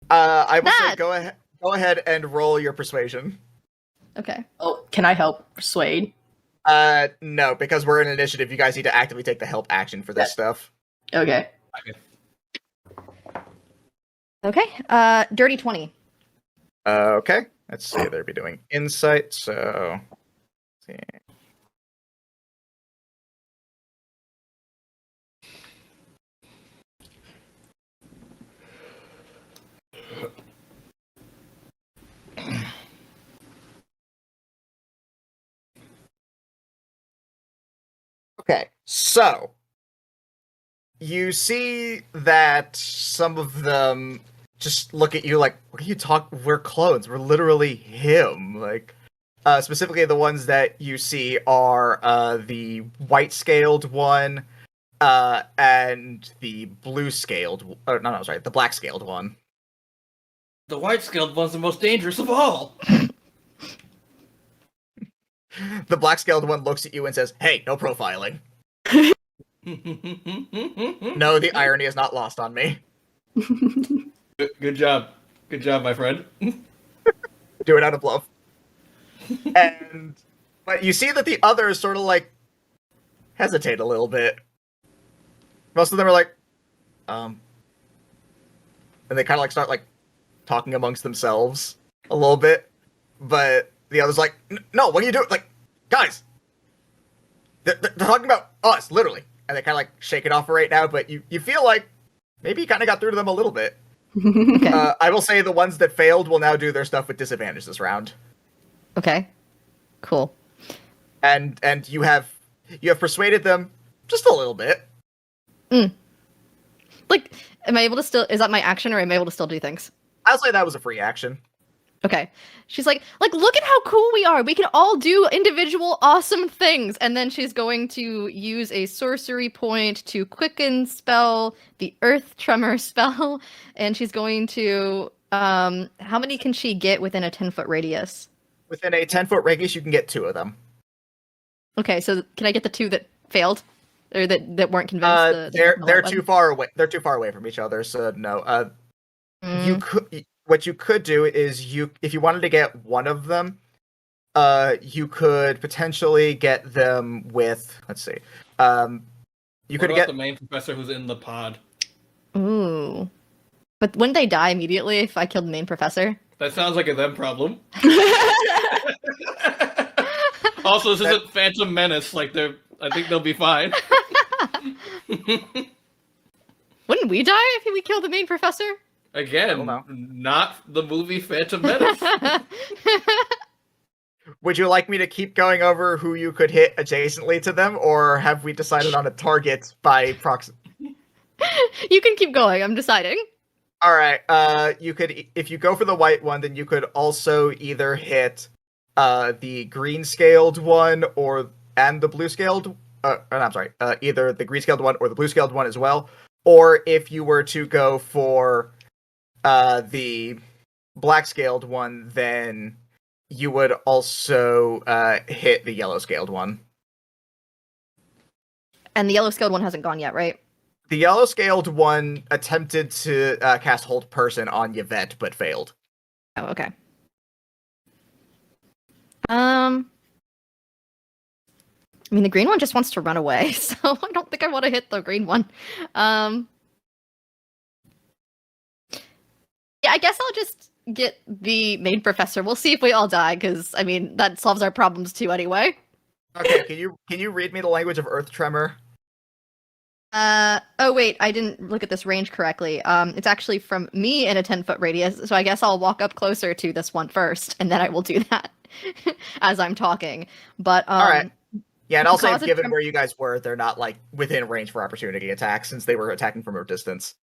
I will say, That- go ahead and roll your persuasion. Okay. Oh, can I help persuade? No, because we're in initiative, you guys need to actively take the help action for this stuff. Okay. Okay. Dirty 20. Okay, let's see, they'll be doing insight, so... let's see. Okay, so you see that some of them just look at you like, what are you talking? We're clones. We're literally him. Like, specifically the ones that you see are the white-scaled one and the blue-scaled... the black-scaled one. The white-scaled one's the most dangerous of all. The black-scaled one looks at you and says, hey, no profiling. No, the irony is not lost on me. Good job. Good job, my friend. Do it out of love. But you see that the others sort of like hesitate a little bit. Most of them are like, and they kind of like start like talking amongst themselves a little bit. But the others like, no, what are you doing? Like, guys, they're talking about us, literally. And they kind of like shake it off right now. But you feel like maybe you kind of got through to them a little bit. Okay. I will say the ones that failed will now do their stuff with disadvantage this round. Okay. Cool. And you have persuaded them just a little bit. Like, am I able to still... Is that my action, or am I able to still do things? I'll say that was a free action. Okay. She's like, look at how cool we are. We can all do individual awesome things. And then she's going to use a sorcery point to quicken spell the earth tremor spell. And she's going to, how many can she get within a 10-foot radius? Within a 10-foot radius, you can get 2 of them. Okay, so can I get the 2 that failed? Or that weren't convinced? They're too far away. They're too far away from each other, so no. You could... What you could do is if you wanted to get one of them, you could potentially get them with, let's see, you could get the main professor who's in the pod. Ooh. But wouldn't they die immediately if I killed the main professor? That sounds like a them problem. Also, this isn't Phantom Menace. Like I think they'll be fine. Wouldn't we die if we killed the main professor? Again, not the movie Phantom Menace. Would you like me to keep going over who you could hit adjacently to them, or have we decided on a target by proxy? You can keep going. I'm deciding. All right. You could, if you go for the white one, then you could also either hit the green scaled one and the blue scaled. I'm sorry. Either the green scaled one or the blue scaled one as well. Or if you were to go for the black scaled one, then you would also hit the yellow scaled one. And the yellow scaled one hasn't gone yet, right? The yellow scaled one attempted to cast Hold Person on Yvette, but failed. Oh, okay. I mean, the green one just wants to run away, so I don't think I want to hit the green one. Yeah, I guess I'll just get the main professor. We'll see if we all die, because, I mean, that solves our problems too anyway. Okay, can you read me the language of Earth Tremor? Oh wait, I didn't look at this range correctly. It's actually from me in a 10-foot radius, so I guess I'll walk up closer to this one first, and then I will do that. as I'm talking. But All right. Yeah, and I'll say, cause a given trem- where you guys were, they're not like within range for opportunity attacks since they were attacking from a distance.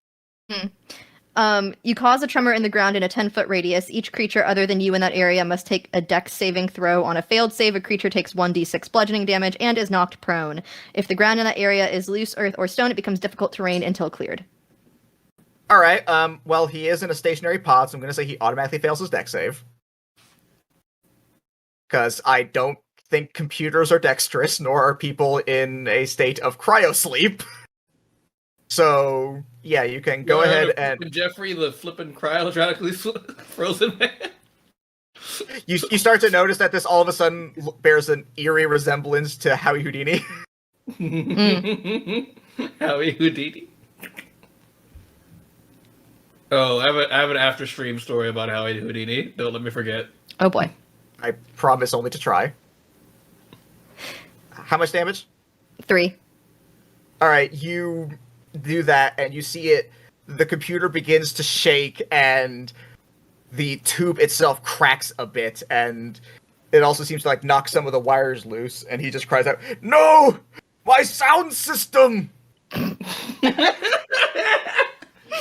You cause a tremor in the ground in a 10-foot radius. Each creature other than you in that area must take a dex saving throw. On a failed save, a creature takes 1d6 bludgeoning damage and is knocked prone. If the ground in that area is loose earth or stone, it becomes difficult terrain until cleared. All right. Well, he is in a stationary pod, so I'm going to say he automatically fails his dex save. Because I don't think computers are dexterous, nor are people in a state of cryosleep. So, yeah, you can go ahead and... Jeffrey, the flippin' cryogenically frozen man. You start to notice that this all of a sudden bears an eerie resemblance to Howie Houdini. Howie Houdini. Oh, I have an after stream story about Howie Houdini. Don't let me forget. Oh boy. I promise only to try. How much damage? 3. All right, you do that, and you see it. The computer begins to shake, and the tube itself cracks a bit, and it also seems to like knock some of the wires loose. And he just cries out, "No, my sound system!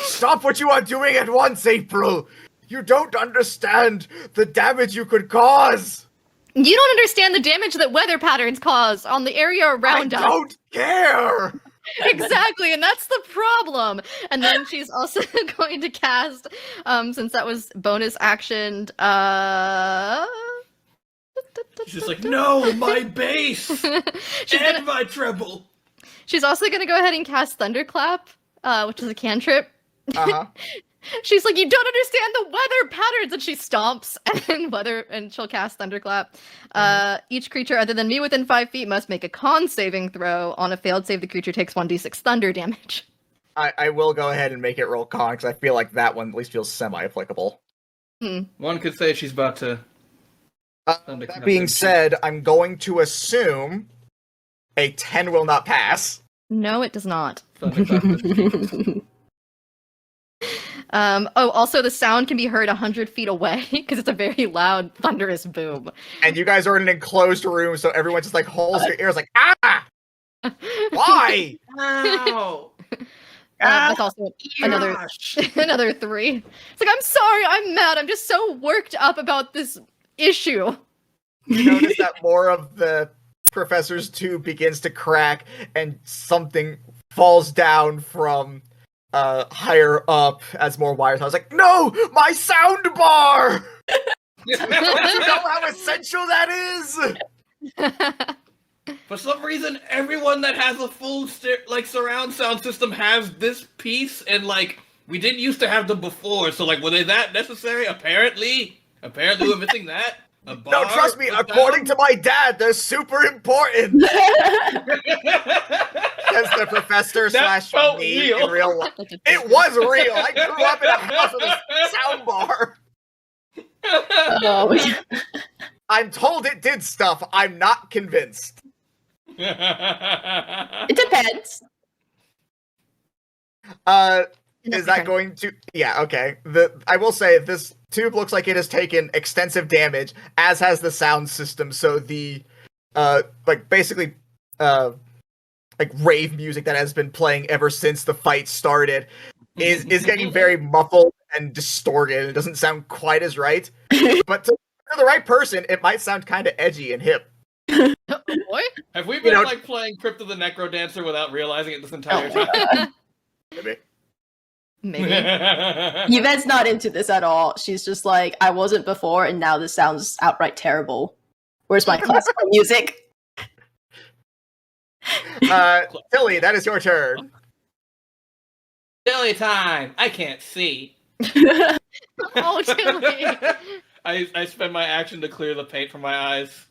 Stop what you are doing at once, April! You don't understand the damage you could cause! You don't understand the damage that weather patterns cause on the area around us. I don't care! Exactly, and that's the problem. And then she's also going to cast, since that was bonus actioned, She's just like, no, my bass! and my treble! She's also going to go ahead and cast Thunderclap, which is a cantrip. Uh-huh. She's like, you don't understand the weather patterns, and she stomps and she'll cast Thunderclap. Each creature other than me within 5 feet must make a con saving throw. On a failed save, the creature takes 1d6 thunder damage. I will go ahead and make it roll con, because I feel like that one at least feels semi-applicable. One could say she's about to... That being said, I'm going to assume a 10 will not pass. No, it does not. Thunderclap. Also the sound can be heard 100 feet away because it's a very loud, thunderous boom. And you guys are in an enclosed room, so everyone just like holds their ears like, ah! Why? Ow! That's also another 3. It's like, I'm sorry, I'm mad, I'm just so worked up about this issue. You notice that more of the professor's tube begins to crack and something falls down from higher up as more wires. I was like, no, my sound bar! Don't you know how essential that is? For some reason, everyone that has a full surround sound system has this piece, and like we didn't used to have them before. So like, were they that necessary? Apparently we're missing that. A bar, No, trust me. According to my dad, they're super important. As the professor slash felt me real. in real life. It was real. I grew up in a house with a sound bar. Oh, I'm told it did stuff. I'm not convinced. it depends. Is that going to... Yeah, okay. I will say, this tube looks like it has taken extensive damage, as has the sound system, so the, basically, rave music that has been playing ever since the fight started is getting very muffled and distorted. It doesn't sound quite as right. But to the right person, it might sound kind of edgy and hip. Oh boy. Have we been playing Crypt of the Necrodancer without realizing it this entire time? Maybe. Yvette's not into this at all. She's just like, I wasn't before, and now this sounds outright terrible. Where's my classical music? Tilly, that is your turn. Silly time! I can't see. Oh, Tilly. I spend my action to clear the paint from my eyes.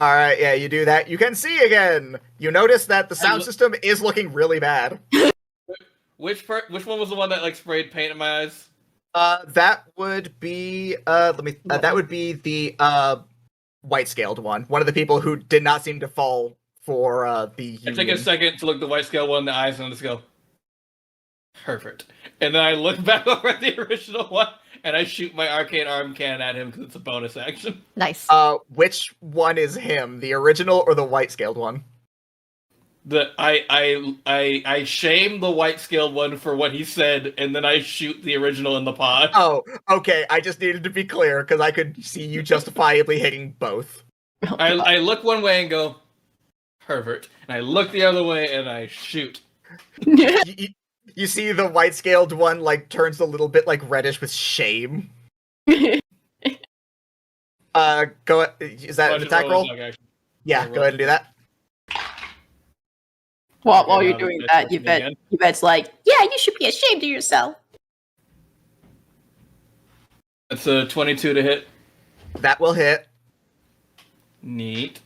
Alright, yeah, you do that. You can see again! You notice that the sound system is looking really bad. Which one was the one that sprayed paint in my eyes? That would be that would be the white scaled one. One of the people who did not seem to fall for the I take a second to look at the white scale one in the eyes and just go, Perfect. And then I look back over at the original one, and I shoot my arcane arm cannon at him because it's a bonus action. Nice. Which one is him? The original or the white scaled one? I shame the white scaled one for what he said, and then I shoot the original in the pod. Oh, okay. I just needed to be clear because I could see you justifiably hitting both. I look one way and go, pervert. And I look the other way and I shoot. You see the white scaled one like turns a little bit like reddish with shame. Go. Is that an attack roll? Yeah, go ahead and do that. While you're doing that, Yvette's like, yeah, you should be ashamed of yourself. That's a 22 to hit. That will hit. Neat.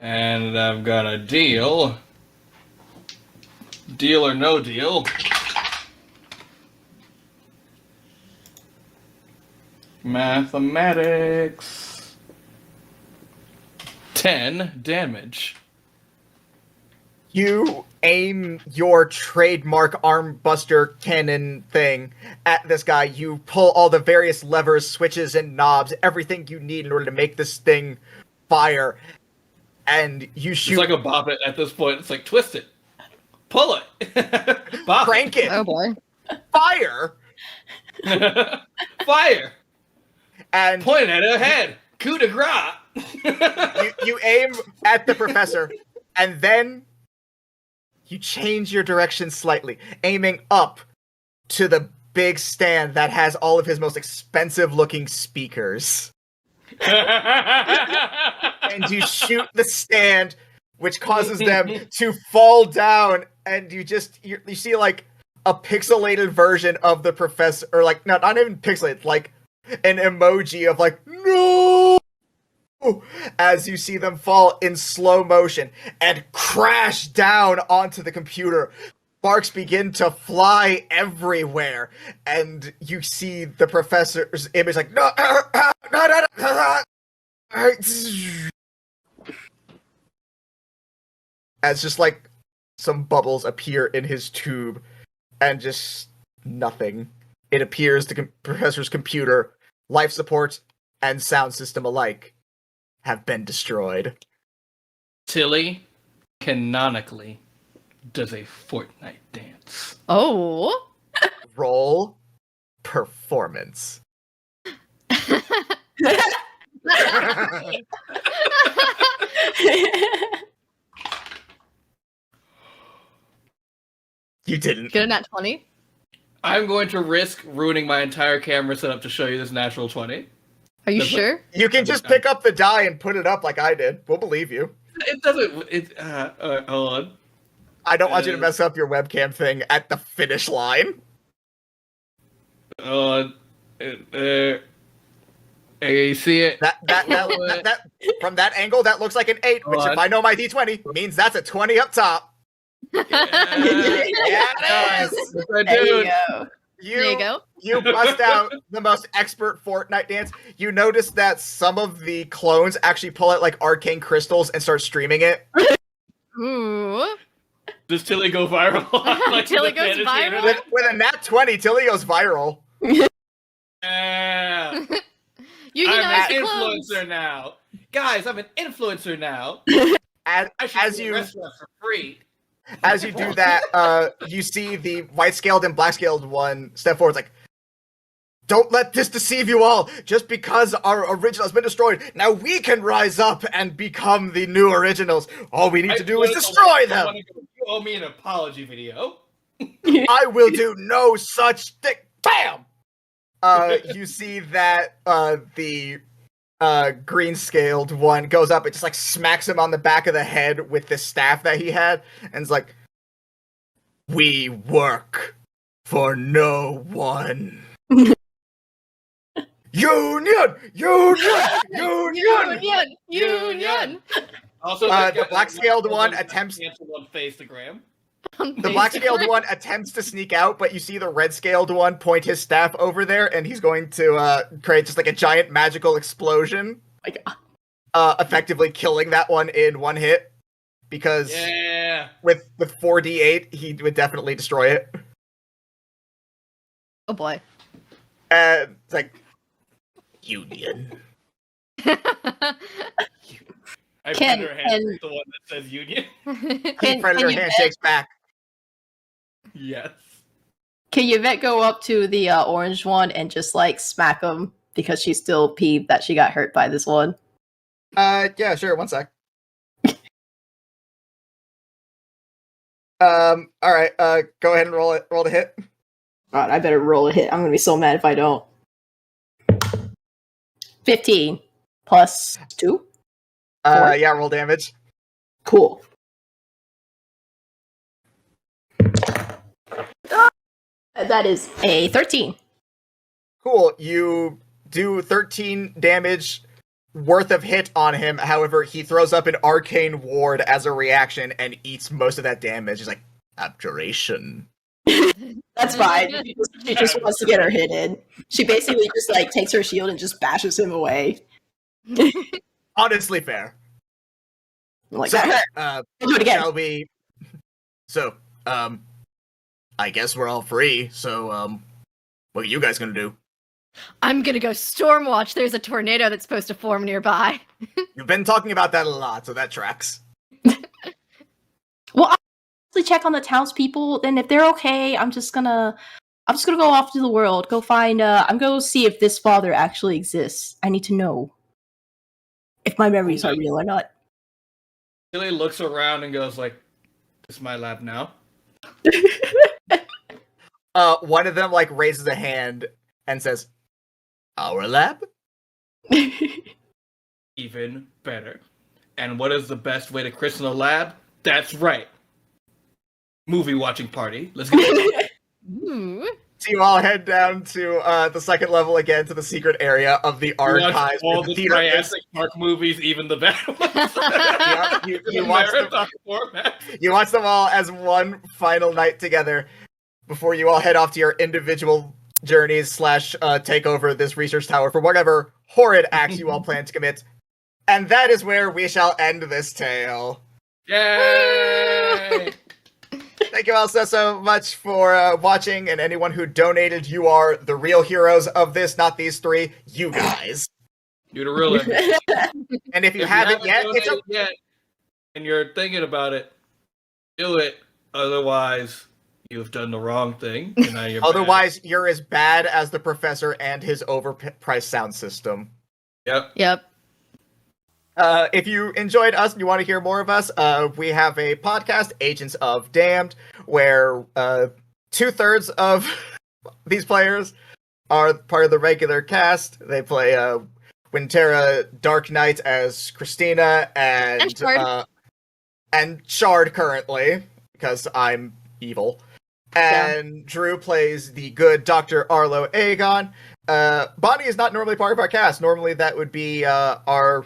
And I'm gonna deal. Deal or no deal. Mathematics. 10 damage. You aim your trademark armbuster cannon thing at this guy. You pull all the various levers, switches, and knobs, everything you need in order to make this thing fire. And you shoot. It's like a bop it at this point. It's like twist it. Pull it. Bop Crank it. Oh boy. Fire. Fire. And point at her head. Coup de grace. you aim at the professor, and then you change your direction slightly, aiming up to the big stand that has all of his most expensive-looking speakers. And you shoot the stand, which causes them to fall down, and you see like a pixelated version of the professor, or like not even pixelated, like an emoji of like no, as you see them fall in slow motion and crash down onto the computer. Sparks begin to fly everywhere, and you see the professor's image like no, as just like some bubbles appear in his tube, and just nothing. It appears the professor's computer, life support, and sound system alike have been destroyed. Tilly canonically does a Fortnite dance. Oh. Roll performance. You didn't. Get a nat 20. I'm going to risk ruining my entire camera setup to show you this natural 20. Are you Does it- sure? You can just pick up the die and put it up like I did. We'll believe you. It doesn't. Hold on. I don't want you to mess up your webcam thing at the finish line. Hold on. You see it? That from that angle, that looks like an 8, which Hold if on. I know my D20 means that's a 20 up top. Yeah, Yes, Yes, I There you do. go. There you go. You bust out the most expert Fortnite dance. You notice that some of the clones actually pull out like arcane crystals and start streaming it. Ooh. Does Tilly go viral? Like Tilly the goes fantasy viral? internet? With a nat 20, Tilly goes viral. Yeah. Unionize I'm the an clones. influencer now. Guys, I'm an influencer now. As, I should as do a you restaurant for free. as you do that, you see the white scaled and black scaled one step forward. It's like, don't let this deceive you all. Just because our original has been destroyed, now we can rise up and become the new originals. All we need to do is destroy them. You owe me an apology video. I will do no such thing. Bam! You see that the green scaled one goes up and just like smacks him on the back of the head with the staff that he had, and is like, "We work for no one." Union! Union. Also, The black scaled one attempts. cancel on Faceagram. The black scaled one attempts to sneak out, but you see the red scaled one point his staff over there, and he's going to create just like a giant magical explosion, My God. effectively killing that one in one hit. Because Yeah. with 4d8, he would definitely destroy it. Oh boy. And it's like, Union. I Can- Predator handshake the one that says Union. Predator you handshakes back. Yes. Can Yvette go up to the orange one and just like smack him because she's still peeved that she got hurt by this one? Yeah, sure, one sec. Alright, go ahead and roll the hit. God, I better roll a hit. I'm gonna be so mad if I don't. 15 plus 2. Yeah, roll damage. Cool. That is a 13. Cool, you do 13 damage worth of hit on him. However, he throws up an arcane ward as a reaction and eats most of that damage. He's like, abjuration. That's fine. She just wants to get her hit in. She basically just like takes her shield and just bashes him away. Honestly fair. I'm like, So, that hurt. We'll do it again. shall we... So, I guess we're all free, so, what are you guys gonna do? I'm gonna go stormwatch. There's a tornado that's supposed to form nearby. You've been talking about that a lot, so that tracks. Well, I'll actually check on the townspeople. Then, if they're okay, I'm just gonna go off to the world. Go find. I'm gonna see if this father actually exists. I need to know if my memories are real or not. Tilly looks around and goes like, "This is my lab now." One of them, like, raises a hand and says, our lab? Even better. And what is the best way to christen a lab? That's right. Movie watching party. Let's get it. Ooh. So you all head down to the second level again, to the secret area of the archives. All where the theater is. Jurassic Park movies, even the bad ones. You watch Marathon format. You watch them all as one final night together before you all head off to your individual journeys / take over this research tower for whatever horrid acts you all plan to commit. And that is where we shall end this tale. Yay! Thank you all so much for watching, and anyone who donated, you are the real heroes of this, not these three, you guys. You're the real MVP. And if you haven't yet, it's donated yet, and you're thinking about it, do it. Otherwise, you've done the wrong thing. And now you're otherwise, you're as bad as the professor and his overpriced sound system. Yep. Yep. If you enjoyed us and you want to hear more of us, we have a podcast, Agents of Damned, where 2/3 of these players are part of the regular cast. They play Winterra Dark Knight as Christina and Shard currently, because I'm evil. And Drew plays the good Dr. Arlo Aegon. Bonnie is not normally part of our cast. Normally that would be our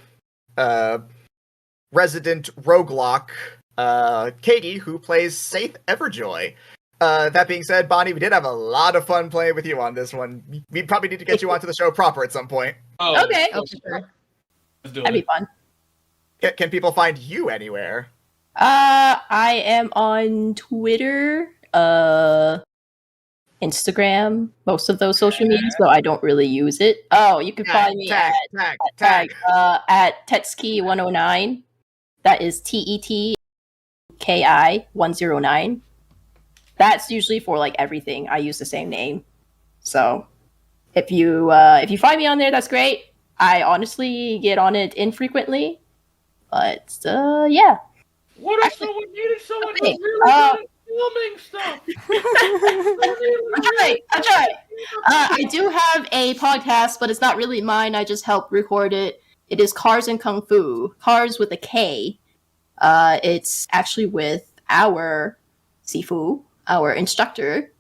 resident roguelock, Katie, who plays Saith Everjoy. That being said, Bonnie, we did have a lot of fun playing with you on this one. We probably need to get you onto the show proper at some point. Oh, Okay. for sure. Let's do That'd be it. fun. Can people find you anywhere? I am on Twitter, Instagram, most of those social medias, though I don't really use it. Oh, you can find me at Tetsuki109. That is TETKI109. That's usually for like everything. I use the same name. So if you find me on there, that's great. I honestly get on it infrequently, but yeah. What if someone needed someone who's Okay, really good at filming stuff? I'm trying. I do have a podcast, but it's not really mine. I just help record it. It is Cars and Kung Fu. Cars with a K. It's actually with our Sifu, our instructor.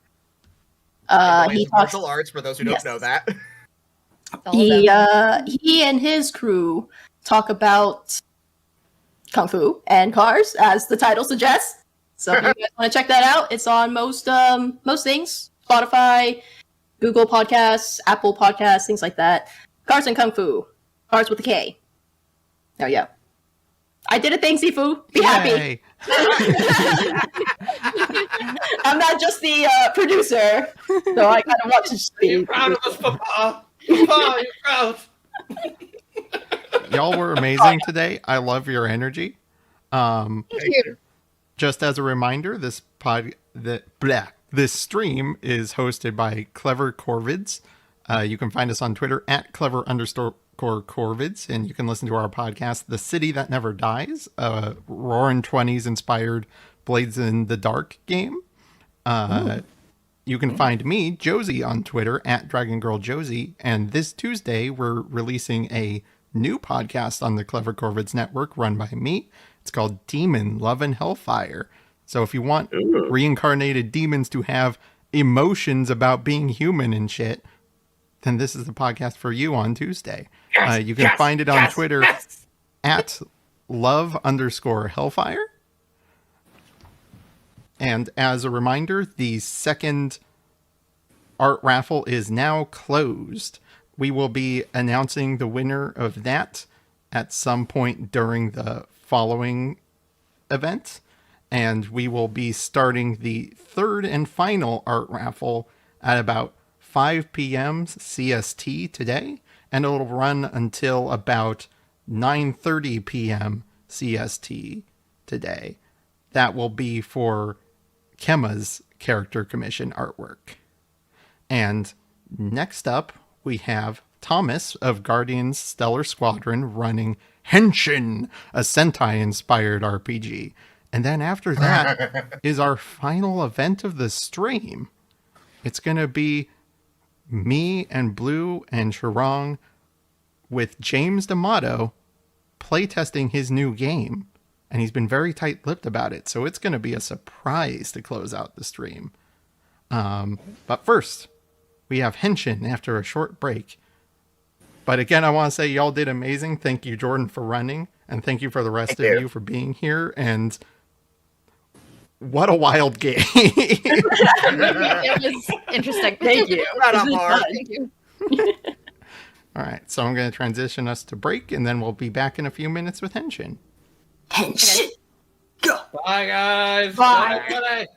He talks martial arts, for those who don't know that. he and his crew talk about Kung Fu and cars, as the title suggests. So if you guys want to check that out, it's on most things. Spotify, Google Podcasts, Apple Podcasts, things like that. Cars and Kung Fu. Cars with a K. Oh, yeah. I did a thing, Sifu. Be happy. Yay. I'm not just the producer, so I kind of want to Are you speak. proud of us, Papa? Papa, you proud? Y'all were amazing today. I love your energy. Thank you. Just as a reminder, this stream is hosted by Clever Corvids. You can find us on Twitter at @clever_Corvids, and you can listen to our podcast, The City That Never Dies, a Roaring Twenties inspired Blades in the Dark game. You can find me, Josie, on Twitter at DragonGirlJosie, and this Tuesday we're releasing a new podcast on the Clever Corvids network run by me. It's called Demon, Love, and Hellfire. So if you want reincarnated demons to have emotions about being human and shit, then this is the podcast for you on Tuesday. You can find it on Twitter at love_Hellfire. And as a reminder, the second art raffle is now closed. We will be announcing the winner of that at some point during the following event. And we will be starting the third and final art raffle at about 5 p.m. CST today. And it'll run until about 9:30 p.m. CST today. That will be for Kemma's character commission artwork. And next up, we have Thomas of Guardians Stellar Squadron running Henshin, a Sentai-inspired RPG. And then after that is our final event of the stream. It's going to be me and Blue and Sharong with James D'Amato playtesting his new game. And he's been very tight-lipped about it, so it's going to be a surprise to close out the stream. But first, we have Henshin after a short break. But again, I want to say y'all did amazing. Thank you, Jordan, for running, and thank you for the rest of you for being here. And what a wild game! It was interesting. Thank you. Right This on, is Mark. fun. Thank you. All right, so I'm going to transition us to break, and then we'll be back in a few minutes with Henshin. Henshin. Go. Bye, guys. Bye. Bye.